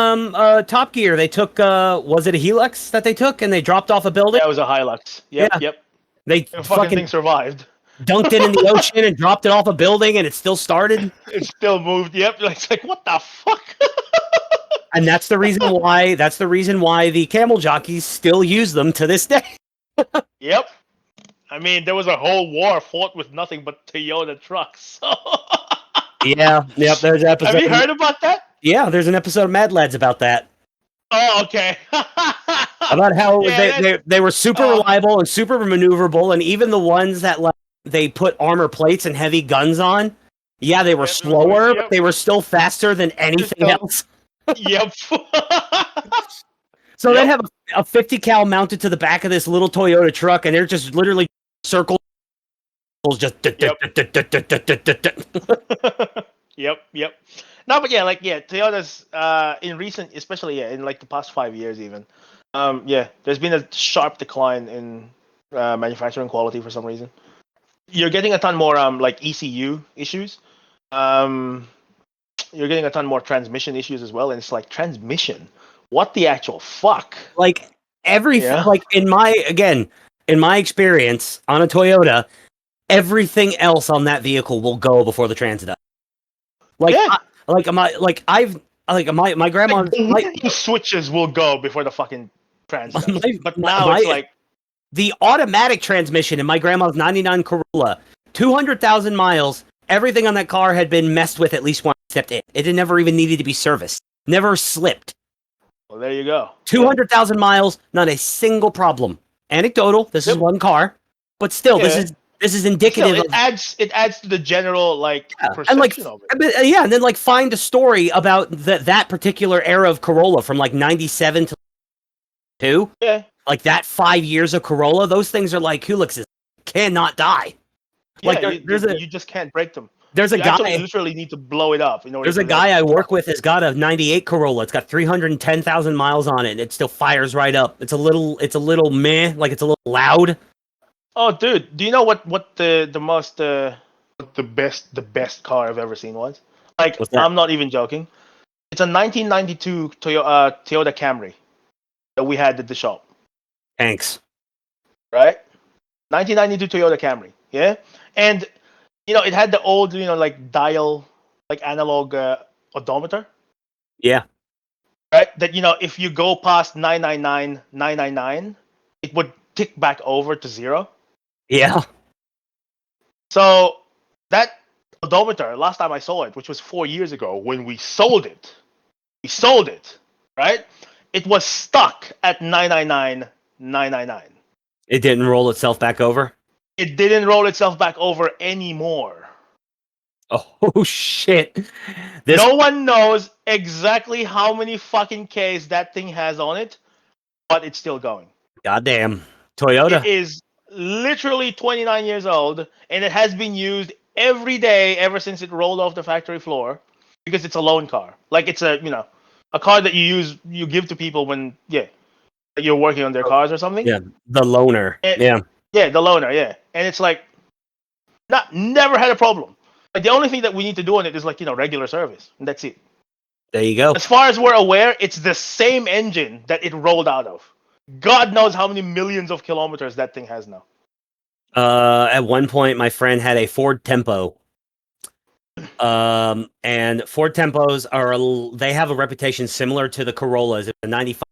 Top Gear. They took was it a Helix that they took and they dropped off a building? Yeah, it was a Hilux. Yep, Yeah. yep. They The fucking fucking thing survived. dunked it in the ocean and dropped it off a building and it still started. It still moved. Yep. It's like what the fuck? And that's the reason why the camel jockeys still use them to this day. Yep. I mean, there was a whole war fought with nothing but Toyota trucks. So Yeah, yep, there's an have you episode. heard about that? Yeah, there's an episode of Mad Lads about that. Oh, okay. About how Yeah, that. they were super Oh, reliable and super maneuverable, and even the ones that like they put armor plates and heavy guns on. Yeah, they were yep. It was like, slower, but yep. they were still faster than It's anything still, else. yep. So they'd Yep. have a 50 cal mounted to the back of this little Toyota truck, and they're just literally circles, just. Yep. Yep. Yep. No, but yeah, like Toyota's in recent, especially in like the past 5 years even, yeah, there's been a sharp decline in manufacturing quality for some reason. You're getting a ton more like ECU issues. Um, you're getting a ton more transmission issues as well, and it's like transmission. What the actual fuck? Like everything, Yeah. like in my experience on a Toyota, everything else on that vehicle will go before the Transit does. Like, Yeah. my grandma, Like the window switches will go before the fucking trans does. But now it's my like, the automatic transmission in my grandma's 99 Corolla, 200,000 miles, everything on that car had been messed with at least once, except it. It had never even needed to be serviced. Never slipped. well, there you go. Yeah. 200,000 miles, not a single problem. Anecdotal, this is Yep. one car, but still, Yeah. this is Still, indicative of it adds to the general like and like perception of it. yeah, and then like find a story about that particular era of Corolla from like 97 to 2. Yeah. Like that 5 years of Corolla, those things are like Helixes, cannot die. Yeah, Like you just can't break them. there's a You actually guy literally need to blow it up in order there's for a them guy I to work fuck with has got a 98 Corolla. It's got 310,000 miles on it. And it still fires right up. It's a little meh, like it's a little loud. Oh, dude, do you know what the most what the best car I've ever seen was? Like, What's that? I'm not even joking. It's a 1992 Toyota Camry that we had at the shop, Thanks. right? 1992 Toyota Camry, yeah. And it had the old, like dial, like analog odometer, Yeah. right? That if you go past 999 it would tick back over to zero. Yeah. So that odometer, last time I saw it, which was 4 years ago, when we sold it, right? It was stuck at 999. It didn't roll itself back over. It didn't roll itself back over anymore. Oh shit. This No one knows exactly how many fucking Ks that thing has on it, but it's still going. goddamn It Toyota. is literally 29 years old, and it has been used every day ever since it rolled off the factory floor because it's a loan car. Like it's a car that you give to people when you're working on their cars or something. Yeah. The loner. And, Yeah. yeah, the loaner, yeah. And it's like never had a problem. Like the only thing that we need to do on it is like regular service, and that's it. There you go. As far as we're aware, it's the same engine that it rolled out of. God knows how many millions of kilometers that thing has now. At one point, my friend had a Ford Tempo. And Ford Tempos they have a reputation similar to the Corollas. The 95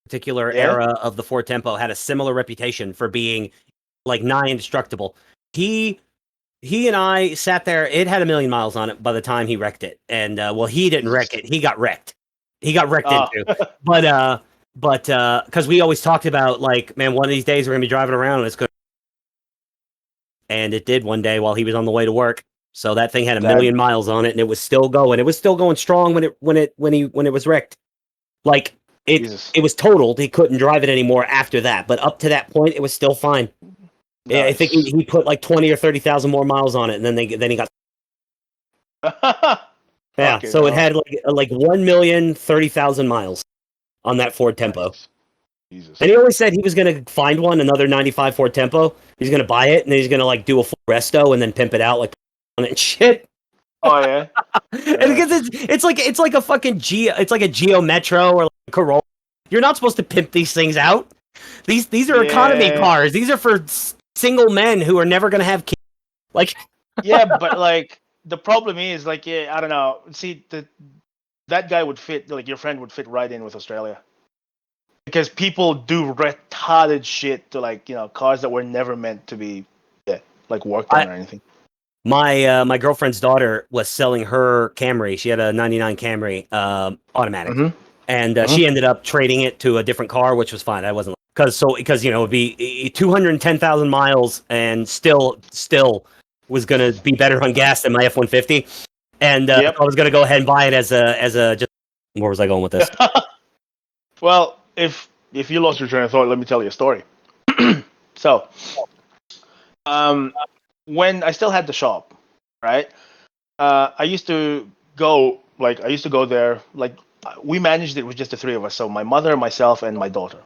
particular Yeah. era of the Ford Tempo had a similar reputation for being like nigh indestructible. He and I sat there. It had 1 million miles on it by the time he wrecked it. And well, he didn't wreck it. He got wrecked. He got wrecked Ah. into. But because we always talked about like, man, one of these days we're gonna be driving around and it's good. And it did one day while he was on the way to work. So that thing had a That 1 million miles on it, and it was still going. It was still going strong when it was wrecked. Like Jesus. it was totaled. He couldn't drive it anymore after that. But up to that point, it was still fine. Yeah, I think Nice. he put like 20 or 30,000 more miles on it, and then he got yeah. Fucking So it hell. had like 1,030,000 miles on that Ford Tempo. Nice. Jesus. And he always said he was gonna find another 95 Ford Tempo. He's gonna buy it, and then he's gonna like do a full resto and then pimp it out like on it and shit. Oh yeah. And because it's like a fucking it's like a Geo Metro or like a Corolla. You're not supposed to pimp these things out. These are economy Yeah. cars. These are for single men who are never gonna have kids. Like Yeah, but like the problem is like I don't know. See that guy would fit, like your friend would fit right in with Australia. Because people do retarded shit to like cars that were never meant to be like worked I on or anything. my girlfriend's daughter was selling her Camry. She had a '99 Camry, automatic, Mm-hmm. and Mm-hmm. she ended up trading it to a different car, which was fine. I wasn't because it'd be 210,000 miles and still was gonna be better on gas than my F-150, and so Yep. I was gonna go ahead and buy it as a just. Where was I going with this? Well, if you lost your train of thought, let me tell you a story. So, um, when I still had the shop, right? I used to go there. Like we managed it with just the three of us. So my mother, myself, and my daughter,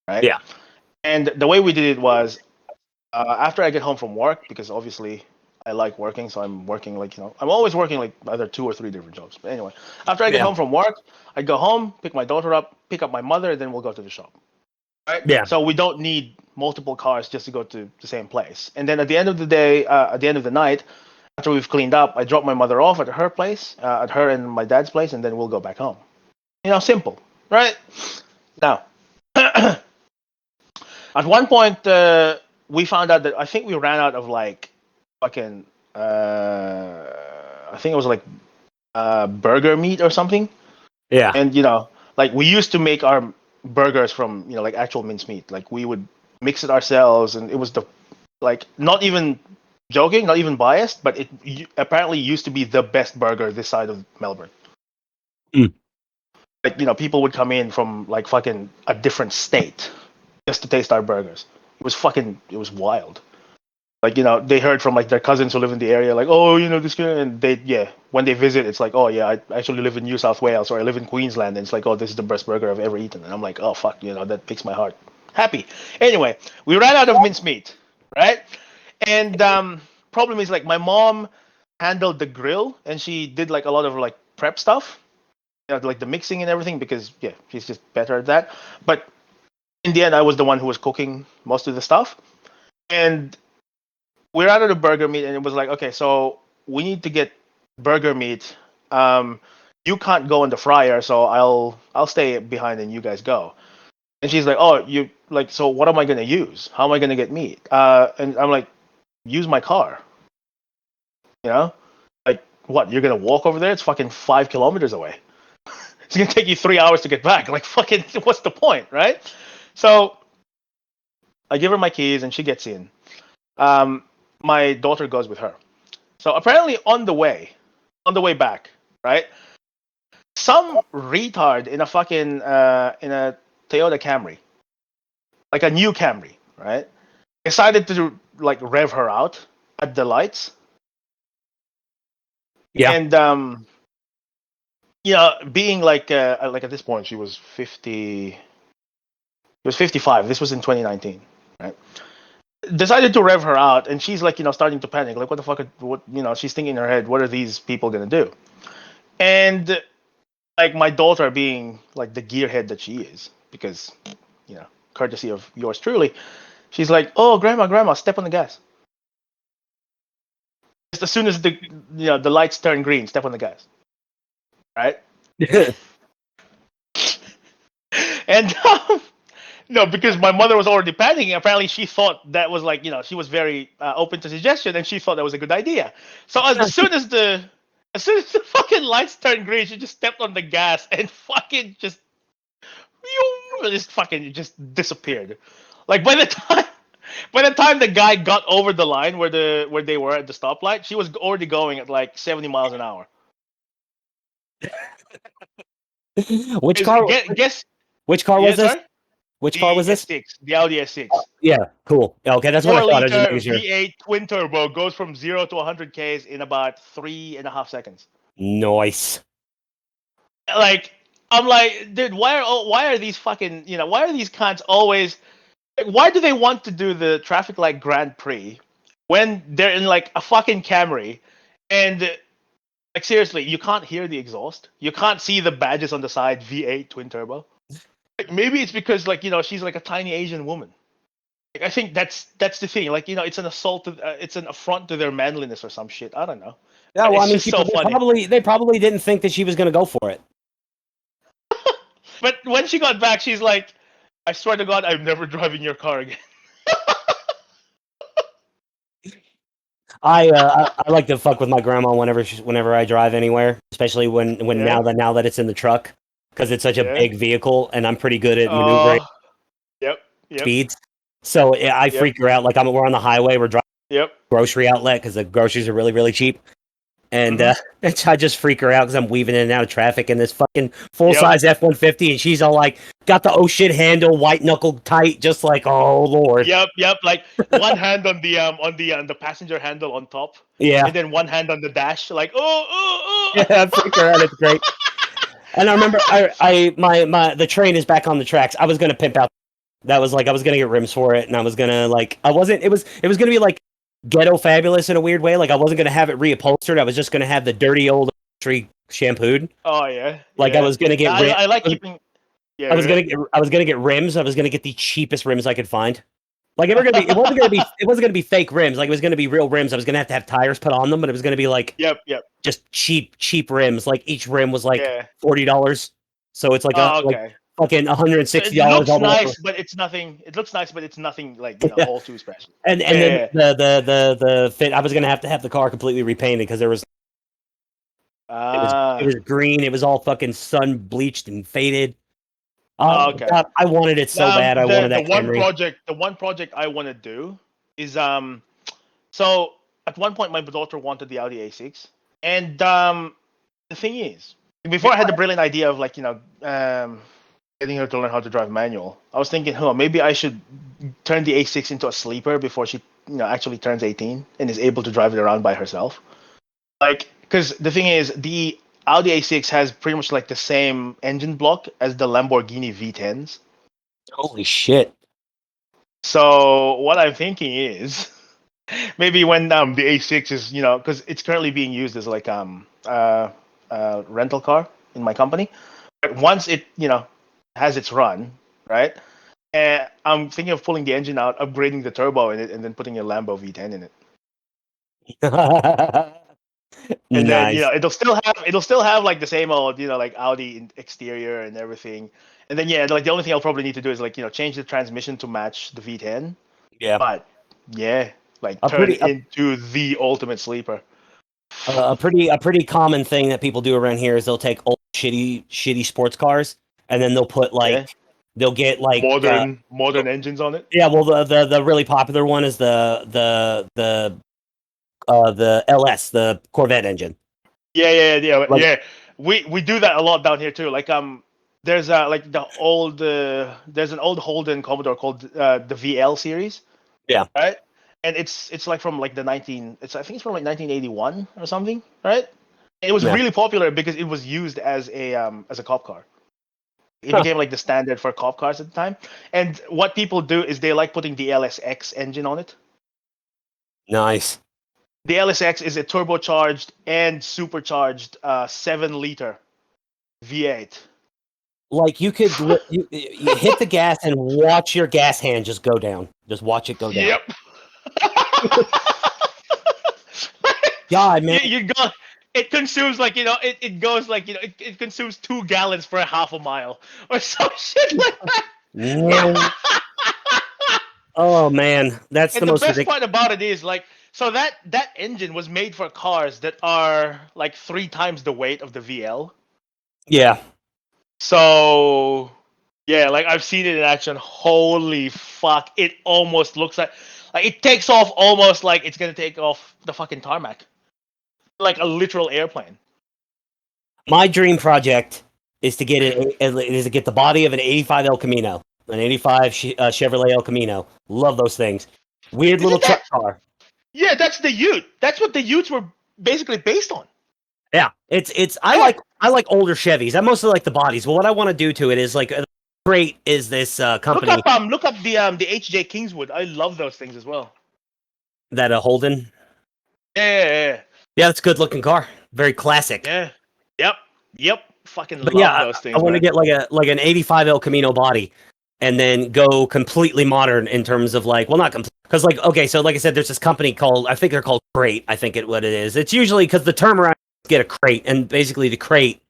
right? Yeah. And the way we did it was after I get home from work, because obviously I like working, so I'm working like I'm always working like either 2 or 3 different jobs. But anyway, after I get Yeah. home from work, I go home, pick my daughter up, pick up my mother, then we'll go to the shop. Right? Yeah. So we don't need multiple cars just to go to the same place. And then at the end of the day, at the end of the night, after we've cleaned up, I drop my mother off at her place, at her and my dad's place, and then we'll go back home. Simple, right? Now, at one point, we found out that I think we ran out of like fucking, I think it was like burger meat or something. Yeah. And like we used to make our burgers from like actual mincemeat. Like we would mix it ourselves, and it was like not even joking, not even biased, but it apparently used to be the best burger this side of Melbourne. Mm. Like people would come in from like fucking a different state just to taste our burgers. It was wild. Like they heard from like their cousins who live in the area, like, oh, this guy, and when they visit, it's like, oh yeah, I actually live in New South Wales, or I live in Queensland, and it's like, oh, this is the best burger I've ever eaten. And I'm like, oh fuck, that makes my heart happy. Anyway, we ran out of mincemeat, right? And problem is, like, my mom handled the grill, and she did like a lot of like prep stuff, like the mixing and everything, because yeah, she's just better at that. But in the end, I was the one who was cooking most of the stuff, and we're out of the burger meat, and it was like, okay, so we need to get burger meat. Um, you can't go in the fryer, so I'll stay behind and you guys go. And she's like, oh, you like, so what am I gonna use? How am I gonna get meat? And I'm like, use my car. You know, like what? You're gonna walk over there? It's fucking 5 kilometers away. It's gonna take you 3 hours to get back. Like fucking, what's the point, right? So I give her my keys and she gets in. Um, my daughter goes with her. So apparently on the way back, right? Some retard in a fucking in a Toyota Camry, like a new Camry, right? Decided to like rev her out at the lights, Yeah. and being like at this point she was 50, she was 55. This was in 2019, right? Decided to rev her out, and she's like, starting to panic, like what the fuck, what, she's thinking in her head, what are these people gonna do? And like my daughter, being like the gearhead that she is, because courtesy of yours truly, she's like, oh, grandma, step on the gas. Just as soon as the lights turn green, step on the gas, right? And no, because my mother was already panicking. Apparently, she thought that was like, she was very open to suggestion, and she thought that was a good idea. So as soon as the fucking lights turned green, she just stepped on the gas and fucking just disappeared. Like by the time the guy got over the line where they were at the stoplight, she was already going at like 70 miles an hour. Which car? Guess Which car yeah, was this? sorry. Which car The was this? S6, the Audi S6. Yeah, cool. Okay, that's what I Four thought. I was just liter making sure. V8 twin turbo goes from 0 to 100 Ks in about 3.5 seconds. Nice. Like, I'm like, dude, why are these fucking, why are these cunts always, like, why do they want to do the traffic light Grand Prix when they're in like a fucking Camry, and like seriously, you can't hear the exhaust, you can't see the badges on the side, V8 twin turbo. Like, maybe it's because like she's like a tiny Asian woman. Like, I think that's the thing. Like, it's an assault. It's an affront to their manliness or some shit. I don't know. Yeah, But well, I it's mean, just so funny. they probably didn't think that she was going to go for it. But when she got back, she's like, "I swear to God, I'm never driving your car again." I like to fuck with my grandma whenever I drive anywhere, especially when Yeah, now that it's in the truck, because it's such a yeah. big vehicle and I'm pretty good at maneuvering Oh, yep, yep, speeds. So yeah, I yep, freak her out. Like we're on the highway, we're driving yep. grocery outlet because the groceries are really really cheap. And Mm-hmm. I just freak her out because I'm weaving in and out of traffic in this fucking full Yep, size F-150, and she's all like, got the oh shit handle, white knuckle tight, just like, oh lord, yep. Like one hand on the passenger handle on top, yeah, and then one hand on the dash. Like, oh. yeah, I freak her out. It's great. And I remember, the train is back on the tracks. I was gonna pimp out. That was like I was gonna get rims for it, and I was gonna like I wasn't. It was gonna be like ghetto fabulous in a weird way. Like I wasn't gonna have it reupholstered. I was just gonna have the dirty old tree shampooed. Oh yeah, Like I yeah. was gonna get rim. I like keeping. Yeah, I was go gonna ahead. get I was gonna get rims. I was gonna get the cheapest rims I could find. Like it wasn't gonna be fake rims. Like it was gonna be real rims. I was gonna have tires put on them, but it was gonna be like Yep. just cheap rims. Like each rim was like Yeah. $40. So it's like a Oh, like okay. fucking So it $160 looks all the way nice, for but it's nothing. It looks nice, but it's nothing like yeah. all too special. And then Yeah. the fit, I was gonna have the car completely repainted because it was Ah. green. It was all fucking sun bleached and faded. Oh Okay. God, I wanted it so bad. I wanted The that one Camry. project, I want to do is So at one point, my daughter wanted the Audi A6, and the thing is, before I had the brilliant idea of like getting her to learn how to drive manual, I was thinking, maybe I should turn the A6 into a sleeper before she actually turns 18 and is able to drive it around by herself. Like, because the thing is, the Audi A6 has pretty much like the same engine block as the Lamborghini V10s. Holy shit! So what I'm thinking is, Maybe when the A6 is, because it's currently being used as like rental car in my company. But once it has its run, right? I'm thinking of pulling the engine out, upgrading the turbo in it, and then putting a Lambo V10 in it. And then Nice. it'll still have like the same old like Audi exterior and everything. And then like the only thing I'll probably need to do is like change the transmission to match the V10. Yeah. But yeah, like A turn pretty a, into the ultimate sleeper. a pretty common thing that people do around here is they'll take old shitty sports cars and then they'll put Yeah, they'll get modern engines on it. yeah, well the really popular one is the LS, the Corvette engine. Like Yeah. We do that a lot down here too. Like there's like there's an old Holden Commodore called the VL series, yeah. right? And it's like from like I think it's from like 1981 or something, right? And it was Yeah. really popular because it was used as a cop car. It Huh. became like the standard for cop cars at the time. And what people do is they like putting the LSX engine on it. Nice. The LSX is a turbocharged and supercharged 7-liter V8. Like you hit the gas and watch your gas hand just go down. Just watch it go down. Yep. God, man. you go. It consumes like it goes like it consumes 2 gallons for a half a mile or some shit like Meow. that. Oh man, that's the And the most best ridiculous. part about it is like so that engine was made for cars that are like 3 times the weight of the VL. Yeah. So yeah, like I've seen it in action. Holy fuck! It almost looks like it takes off almost like it's gonna take off the fucking tarmac, like a literal airplane. My dream project is to get the body of an '85 El Camino, an '85 Chevrolet El Camino. Love those things. Weird little Isn't truck that? car. Yeah, that's the Ute. That's what the Utes were basically based on. Yeah, it's Yeah. I like older Chevys. I mostly like the bodies. But what I want to do to it is great is this company Look up the HJ Kingswood. I love those things as well. that Holden. Yeah. Yeah, that's a good looking car. Very classic. Yeah. Yep. Yep. Fucking But yeah, love those I things, want to man. get like an '85 El Camino body, and then go completely modern in terms of like, well, not complete, because like okay, so like I said, there's this company called I think they're called Crate. I think what it is. It's usually because the term around get a crate, and basically the crate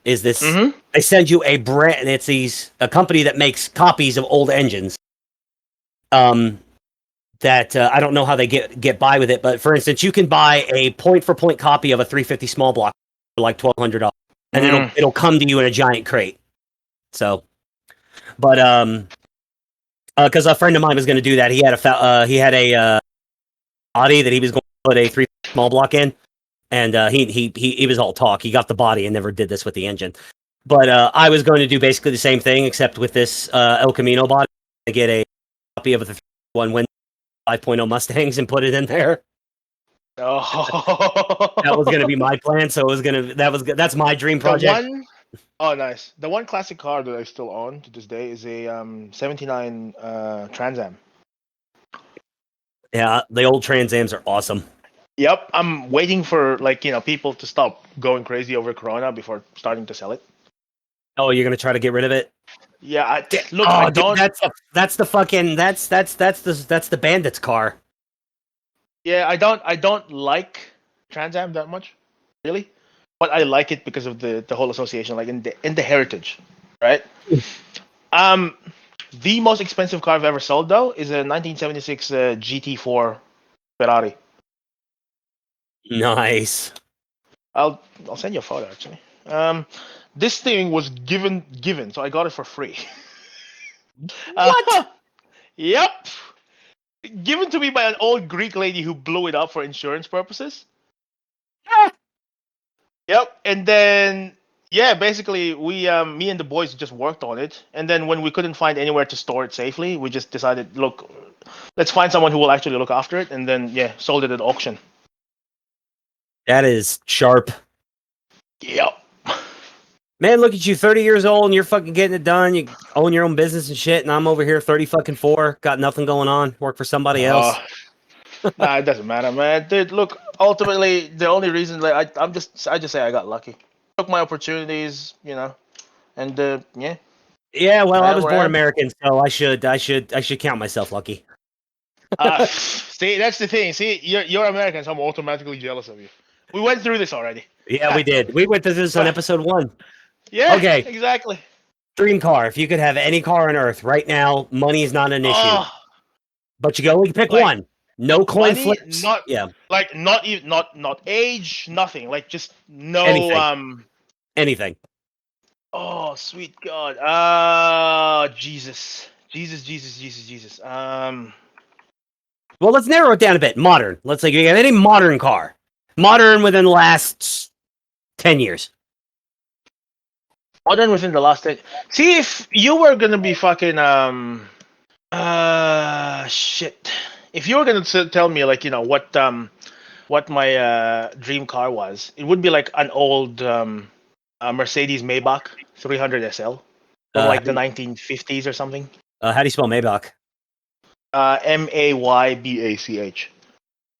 is this. Mm-hmm. They send you a brand, and it's a company that makes copies of old engines. That I don't know how they get by with it, but for instance, you can buy a point for point copy of a 350 small block for like $1,200, and it'll come to you in a giant crate. So, but because a friend of mine was going to do that, he had a body that he was going to put a 3 small block in, and he was all talk. He got the body and never did this with the engine. But I was going to do basically the same thing, except with this El Camino body. To get a copy of the 5.0 Mustangs and put it in there. That was going to Oh. be my plan. So it was going to that's my dream The project. one Oh, nice. The one classic car that I still own to this day is a 79 Trans Am. Yeah, the old Trans Ams are awesome. Yep, I'm waiting for people to stop going crazy over Corona before starting to sell it. Oh, you're going to try to get rid of it? Yeah, I Oh, dude, don't. that's the fucking that's the bandits car. Yeah, I don't like Trans Am that much, really. But I like it because of the whole association, like in the heritage, right? Um, the most expensive car I've ever sold though is a 1976 GT4 Ferrari. Nice. I'll send you a photo actually. This thing was given, so I got it for free. What? Yep, given to me by an old Greek lady who blew it up for insurance purposes. Ah, Yep, and then yeah, basically me and the boys just worked on it, and then when we couldn't find anywhere to store it safely, we just decided, look, let's find someone who will actually look after it, and then yeah, sold it at auction. that is sharp. Yep. Man, look at you, 30 years old, and you're fucking getting it done. You own your own business and shit, and I'm over here 30 fucking 4, got nothing going on, work for somebody Uh, else. Nah, it doesn't matter, man. Dude, look, ultimately, the only reason like I just say I got lucky. Took my opportunities, and yeah, Yeah, well, I I am was where I born am. American, so I should count myself lucky. See, that's the thing. See, you're American, so I'm automatically jealous of you. We went through this already. Yeah, we did. We went through this on episode 1. Yeah, Okay, exactly. dream car. If you could have any car on Earth right now, money is not an issue, Oh, but you can only pick like one. No coin money, flips. not Yeah, like not even not age, nothing. Like just no anything, anything. Oh, sweet God. Jesus. Jesus, Jesus, Jesus, Jesus. Well, let's narrow it down a bit. Modern. Let's say you have any modern car, modern within the last 10 years. Other than within the last 10. See, if you were gonna be fucking, shit. If you were gonna tell me, like, what my, dream car was, it would be like an old, Mercedes Maybach 300 SL from Uh, like the 1950s or something. how do you spell Maybach? Maybach.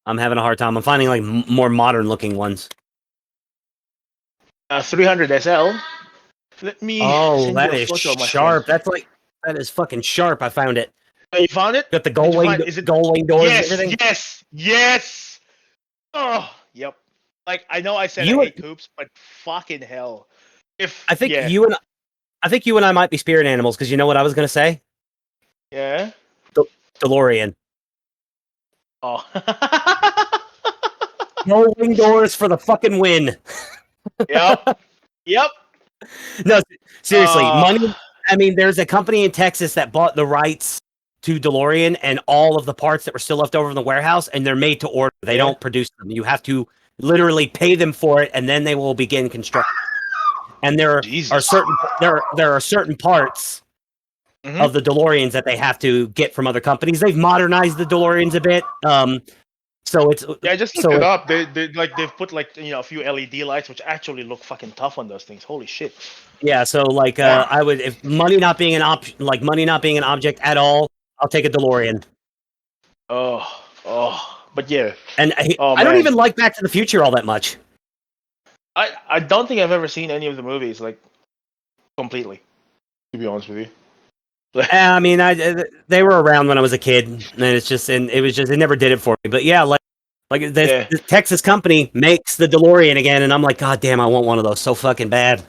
I'm having a hard time. I'm finding like more modern looking ones. 300 SL. Let me Oh, send you that a is photo of my friend. sharp. That is fucking sharp. I found it. Oh, you found it? Got the Did you find? Is it? gull wing doors and Yes, everything. yes, yes. Oh, yep. Like I know I said I You, hate coupes, but fucking hell. I If think you and I think you and I might be spirit animals because you know what I was gonna say. yeah. DeLorean. Oh. Gull wing doors for the fucking win. Yep. Yep. No, seriously, Uh, money. I mean, there's a company in Texas that bought the rights to DeLorean and all of the parts that were still left over in the warehouse, and they're made to order. They yeah. don't produce them. You have to literally pay them for it, and then they will begin construction. And Jesus. there are certain parts Mm-hmm. of the DeLoreans that they have to get from other companies. They've modernized the DeLoreans a bit. So it's Yeah, I just looked so it it, up. They've put like a few LED lights, which actually look fucking tough on those things. Holy shit. yeah. So like Yeah. I would if money not being an option, like money not being an object at all, I'll take a DeLorean. Oh. Oh. But yeah. And Oh I don't man. even like Back to the Future all that much. I don't think I've ever seen any of the movies like completely. To be honest with you. I mean, they were around when I was a kid, and it was just it never did it for me. But yeah, like Yeah. this Texas company makes the DeLorean again, and I'm like, God damn, I want one of those so fucking bad.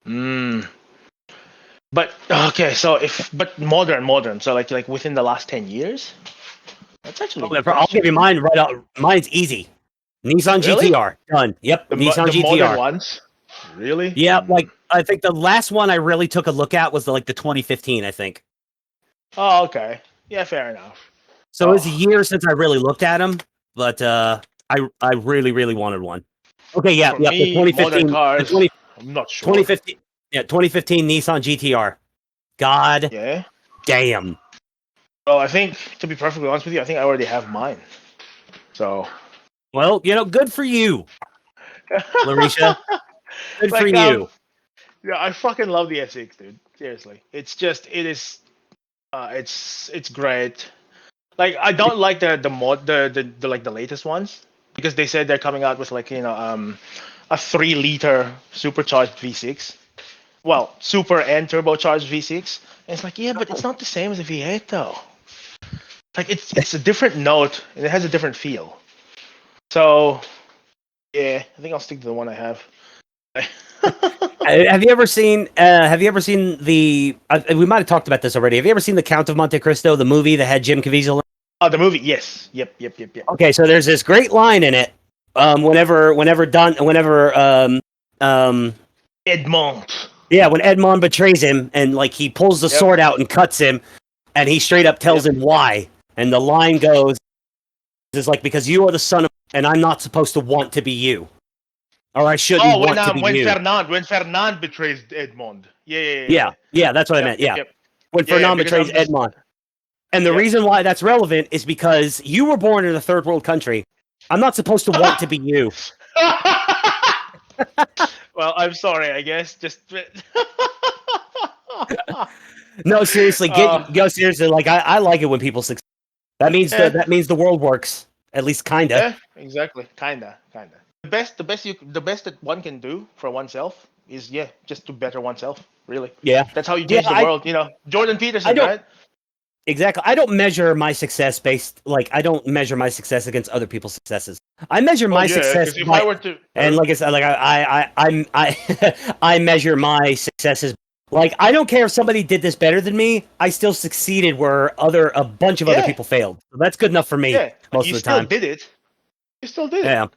Mm. But okay, so modern, so like within the last 10 years, that's actually a good I'll question. give you mine right out. Mine's easy. Nissan Really? GTR done. Yep, Nissan The modern GTR. ones? Really? Yeah, like I think the last one I really took a look at was the 2015, I think. Oh, okay. Yeah, fair enough. So it was a Oh, year since I really looked at them, but I really really wanted one. Okay, yeah, for yeah, the me, modern 2015, the cars, 20, I'm not sure. 2015, yeah, 2015 Nissan GTR. God Yeah. damn. Well, I think to be perfectly honest with you, I think I already have mine. So, Well, good for you, Larisha. Good for like you. yeah, I fucking love the SX, dude. Seriously, it is, it's great. Like I don't like the mod the like the latest ones because they said they're coming out with like a 3 liter supercharged V6. Well, super and turbocharged V6. And it's like, yeah, but it's not the same as a V8 though. Like it's a different note and it has a different feel. So yeah, I think I'll stick to the one I have. Have you ever seen the? We might have talked about this already. Have you ever seen the Count of Monte Cristo, the movie that had Jim Caviezel? Oh, the movie, yes. Yep. Okay, so there's this great line in it. Um, Edmond. yeah, when Edmond betrays him and like he pulls the Yep. sword out and cuts him, and he straight up tells Yep. him why. And the line goes, "Is like because you are the son of, and I'm not supposed to want to be you, or I shouldn't Oh, want to be you." When Fernand betrays Edmond. Yeah, that's what I Yep, meant. yep, Yeah, yep. when Yeah, Fernand because betrays I'm just Edmond, and the yep. reason why that's relevant is because you were born in a third world country. I'm not supposed to want to be you. Well, I'm sorry. I guess just. No, seriously, uh, go seriously. Like I like it when people succeed. That means Yeah. that means the world works. At least kinda. Yeah, exactly. Kinda. The best that one can do for oneself is just to better oneself. Really, Yeah. that's how you Yeah, change the world. Jordan I Peterson, don't right? exactly. I don't measure my success based like I don't measure my success against other people's successes. I measure Well, my yeah, success because if I by were to, and like I said, like I measure my successes. Like I don't care if somebody did this better than me. I still succeeded where a bunch of other yeah, people failed. So that's good enough for me yeah, but most you of the still time. did it. You still did it. Yeah.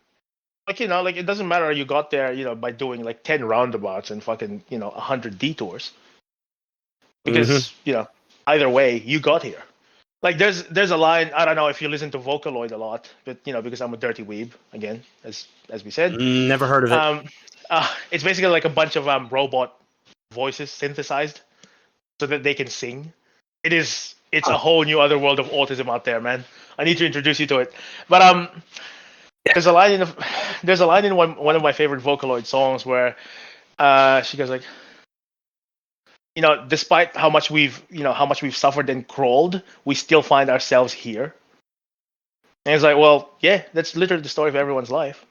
Like like it doesn't matter. You got there, by doing like 10 roundabouts and fucking 100 detours. Hmm. Because either way, you got here. Like there's a line. I don't know if you listen to Vocaloid a lot, but because I'm a dirty weeb again, as we said. Never heard of it. Um, it's basically like a bunch of robot voices synthesized so that they can sing. It's a Huh. whole new other world of autism out there, man. I need to introduce you to it. But there's a line in there's a line in one of my favorite Vocaloid songs where she goes like, despite how much we've suffered and crawled, we still find ourselves here. And it's like, well, yeah, that's literally the story of everyone's life.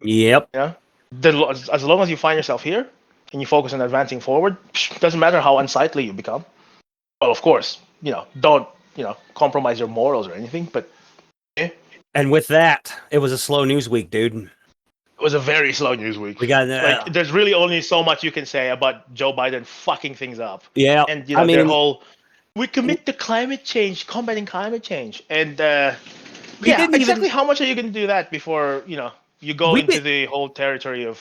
Yep. Yeah, as long as you find yourself here and you focus on advancing forward, doesn't matter how unsightly you become. Well, of course, don't compromise your morals or anything. But yeah, And with that, it was a slow news week, dude. it was a very slow news week. We got Like, there's really only so much you can say about Joe Biden fucking things up, yeah. and I their mean, whole we commit to climate change, combating climate change, and we yeah, didn't even exactly. How much are you going to do that before you go we into did the whole territory of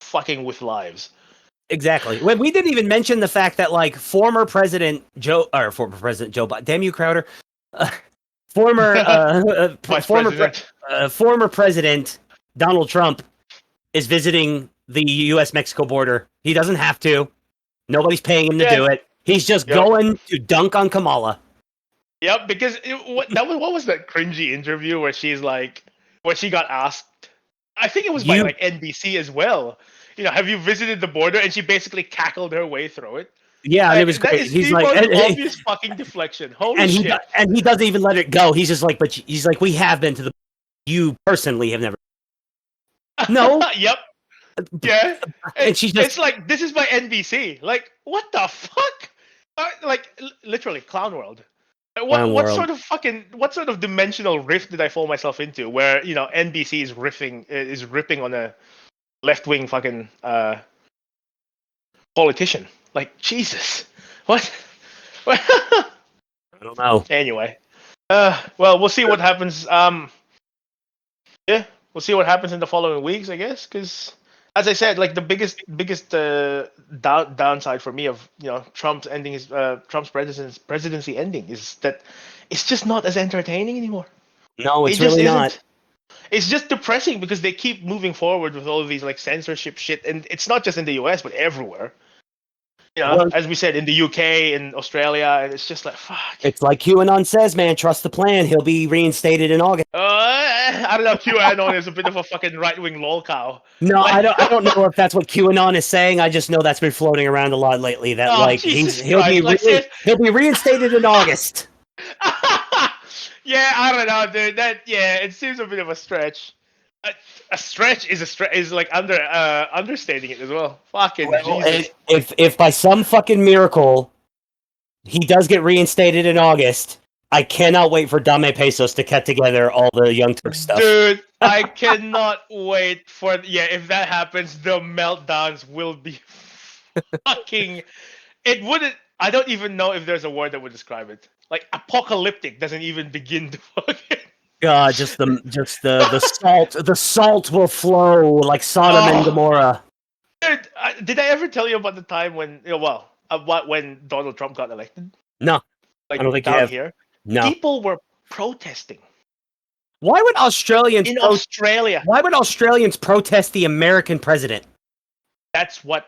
fucking with lives? exactly. We didn't even mention the fact that like former President Joe Biden. Damn you, Crowder. Uh, former Vice President. former President Donald Trump is visiting the U.S. Mexico border. He doesn't have to. Nobody's paying him to Yeah. do it. He's just Yep. going to dunk on Kamala. Yep. Because what was that cringy interview where she got asked? I think it was by You, like NBC as well. Have you visited the border? And she basically cackled her way through it. yeah, and it was That great. is He's the like, most obvious fucking deflection. Holy shit. and he doesn't even let it go. He's just like, but he's like, we have been to the. You personally have never. No, Yep. Yeah. and she's just It's like, this is by NBC. Like, what the fuck? Literally, clown world. clown world. What sort of dimensional rift did I fall myself into where NBC is ripping on a left wing fucking politician? Like, Jesus, what? I don't know. Anyway, well, we'll see what happens. Yeah, we'll see what happens in the following weeks, I guess. Because, as I said, like the biggest downside for me of Trump's presidency ending is that it's just not as entertaining anymore. No, It it's just really not. isn't. It's just depressing because they keep moving forward with all of these like censorship shit, and it's not just in the U.S. but everywhere. Well, As we said, in the UK, in Australia, and it's just like fuck. it's like QAnon says, man. Trust the plan. He'll be reinstated in August. I don't know. QAnon is a bit of a fucking right wing lol cow. No, Like, I don't know if that's what QAnon is saying. I just know that's been floating around a lot lately. That oh like Jesus Christ! Like, seriously. he'll be reinstated in August. Yeah, I don't know, dude. It seems a bit of a stretch. A stretch is like understating it as well. Fucking Well, Jesus. if by some fucking miracle he does get reinstated in August, I cannot wait for Dame Pesos to cut together all the Young Turks stuff. Dude, I cannot wait for if that happens, the meltdowns will be fucking. It wouldn't. I don't even know if there's a word that would describe it. Like apocalyptic doesn't even begin to fucking. God, just the salt will flow like Sodom and Oh, Gomorrah. dude, did I ever tell you about the time when when Donald Trump got elected? No, I Like don't think you down have. here, No. people were protesting Why would Australians in Australia. Why would Australians protest the American president? That's what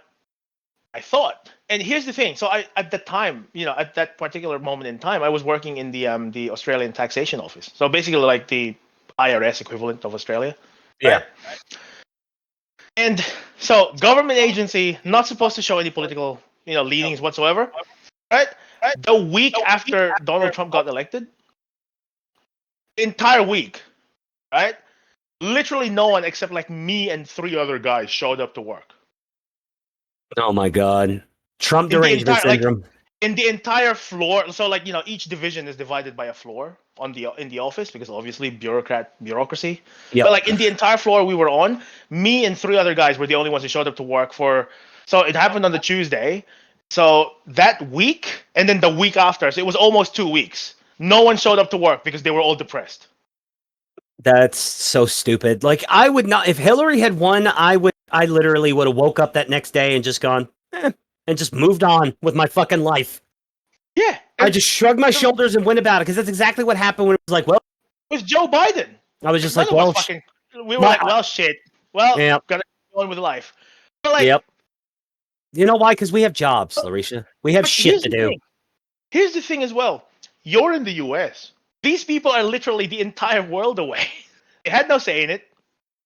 I thought. And here's the thing. So at the time, at that particular moment in time, I was working in the Australian taxation office. So basically like the IRS equivalent of Australia. Yeah. Right? And so government agency, not supposed to show any political, leanings whatsoever. Right? The week after Donald Trump got elected, entire week, right? Literally no one except like me and 3 other guys showed up to work. Oh my god. Trump In the derangement entire like syndrome. in the entire floor, so like each division is divided by a floor in the office because obviously bureaucracy. But Yep. like in the entire floor we were on, me and 3 other guys were the only ones who showed up to work for. So it happened on the Tuesday. So that week and then the week after, so it was almost 2 weeks. No one showed up to work because they were all depressed. That's so stupid. Like I would not if Hillary had won, I literally would have woke up that next day and just gone, and just moved on with my fucking life. Yeah, I and just shrugged my it shoulders and went about it because that's exactly what happened when it was like, well, was Joe Biden. I was Like just none like, of us well, fucking. We were my, like, well, shit. Well, yeah, gotta go on with life. But like, yep. You know why? Because we have jobs, Larisha. We have but shit here's to the do. thing. Here's the thing as well. You're in the U.S. These people are literally the entire world away. They had no say in it.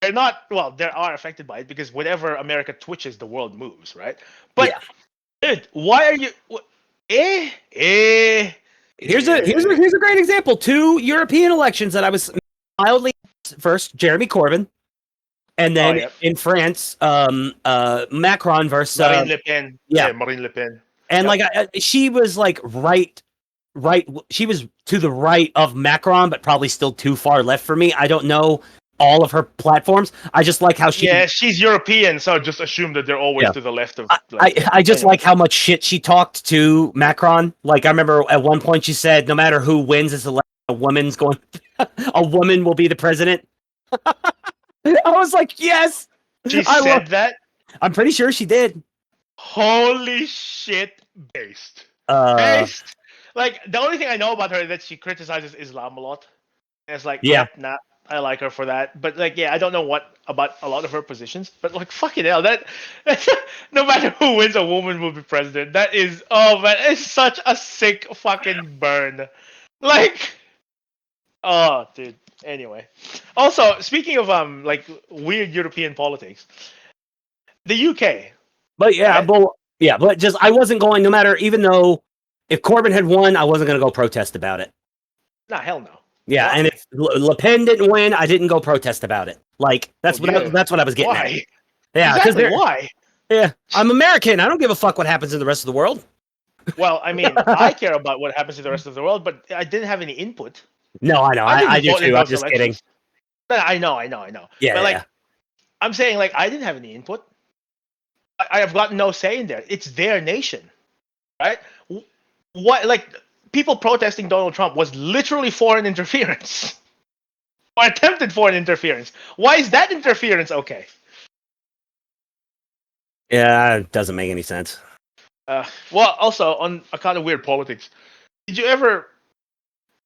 They're not. Well, they are affected by it because whenever America twitches, the world moves, right? But Yeah. dude, why are you? Eh, eh, eh. Here's a great example. 2 European elections that I was mildly first, Jeremy Corbyn, and Oh then yeah, in France, Macron versus Marine Le Pen. yeah, Yeah, Marine Le Pen. and Yep. like she was like right. She was to the right of Macron, but probably still too far left for me. I don't know all of her platforms. I just like how she Yeah, she's European, so just assume that they're always yeah. to the left of like yeah. I just Anyway. like how much shit she talked to Macron. Like I remember at one point she said, "No matter who wins this election, a woman's going, a woman will be the president." I was like, "Yes, She I love." said that. I'm pretty sure she did. Holy shit, based. Uh, Based. Like the only thing I know about her is that she criticizes Islam a lot. And it's like, yeah, yep, nah, I like her for that. But like, yeah, I don't know what about a lot of her positions. But like, fucking hell, that no matter who wins, a woman will be president. That is, oh man, it's such a sick fucking burn. Like, oh, dude. Anyway, also speaking of like weird European politics, the UK, but yeah, right? but just I wasn't going. No matter, even though if Corbyn had won, I wasn't going to go protest about it. Nah, hell no. Yeah, and Why? if Le Pen didn't win, I didn't go protest about it. Like Oh yeah. that's what I was getting at. Why? Yeah, because Exactly. they're Why? yeah, I'm American. I don't give a fuck what happens in the rest of the world. Well, I mean, I care about what happens to the rest of the world, but I didn't have any input. No, I know. I I didn't do vote in too. I'm those just kidding. elections. I know, I know. Yeah, But yeah. like, I'm saying, like, I didn't have any input. I have got no say in there. It's their nation, right? What, like, people protesting Donald Trump was literally foreign interference or attempted foreign interference. Why is that interference okay? Yeah, it doesn't make any sense. Well, also on a kind of weird politics. Did you ever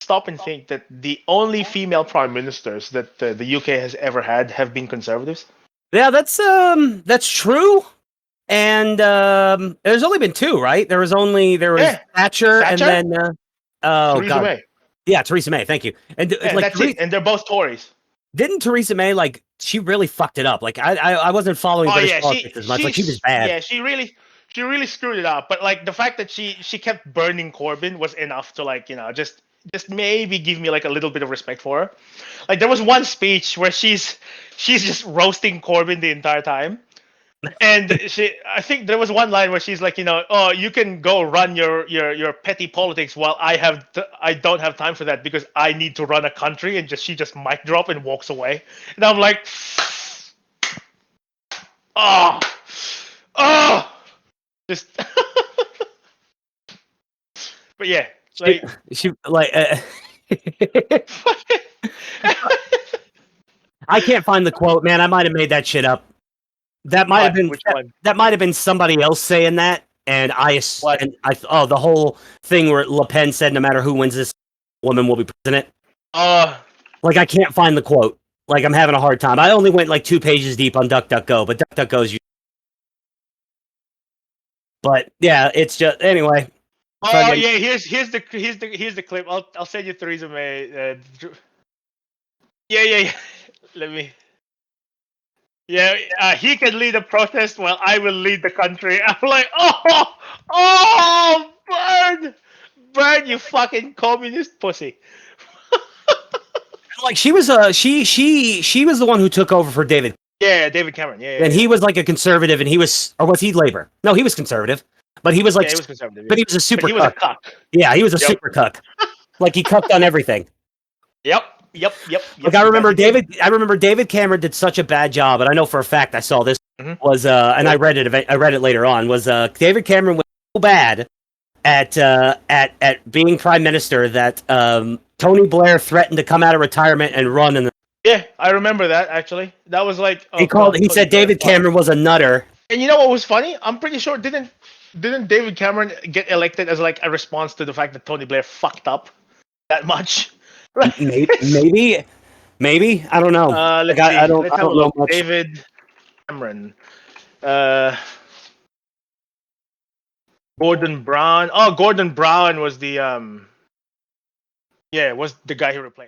stop and think that the only female prime ministers that the UK has ever had have been conservatives? Yeah, that's true. And there's only been 2, right? There was Yeah, Thatcher and Thatcher, then oh Theresa god, May. yeah, Theresa May. Thank you. And Yeah, like that's it. And they're both Tories. didn't Theresa May like she really fucked it up? Like I wasn't following Oh British yeah, politics as much. Like she was bad. she really screwed it up. But like the fact that she kept burning Corbyn was enough to like just maybe give me like a little bit of respect for her. Like there was one speech where she's just roasting Corbyn the entire time. And I think there was one line where she's like, oh, you can go run your petty politics while I don't have time for that because I need to run a country, and she just mic drop and walks away, and I'm like, oh, oh, just, but yeah, She like, she like I can't find the quote, man. I might have made that shit up. That might have what? been Which one? that might have been somebody else saying that, What? oh, the whole thing where Le Pen said no matter who wins this, woman will be president. Uh, Like I can't find the quote. Like I'm having a hard time. I only went like 2 pages deep on DuckDuckGo, but DuckDuckGo's. But yeah, it's just anyway. oh Fucking yeah, here's the clip. I'll send you Theresa May. Yeah. Let me. Yeah, he can lead a protest while I will lead the country. I'm like, burn, burn, you fucking communist pussy. like she was she was the one who took over for David, Yeah, David Cameron. Yeah. and he was like a conservative, and he was, or was he Labor? No, he was conservative, but he was like, Yeah, he was conservative. but Yeah. he was a But super he was a cuck. cuck. Yeah, he was a Yep. super cuck. Like he cucked on everything. Yep. Like I remember David Cameron did such a bad job, and I know for a fact I saw this Mhm. was and I read it later on, was David Cameron was so bad at being prime minister that Tony Blair threatened to come out of retirement and run, and Yeah, I remember that actually. That was like, he oh god, he Tony said Blair, David fuck. Cameron was a nutter. And you know what was funny? I'm pretty sure didn't David Cameron get elected as like a response to the fact that Tony Blair fucked up that much? Maybe I don't know. Like Let's see. I Let's have a don't know look. much. David Cameron. Uh, Gordon Brown. Oh, Gordon Brown was the was the guy who replaced.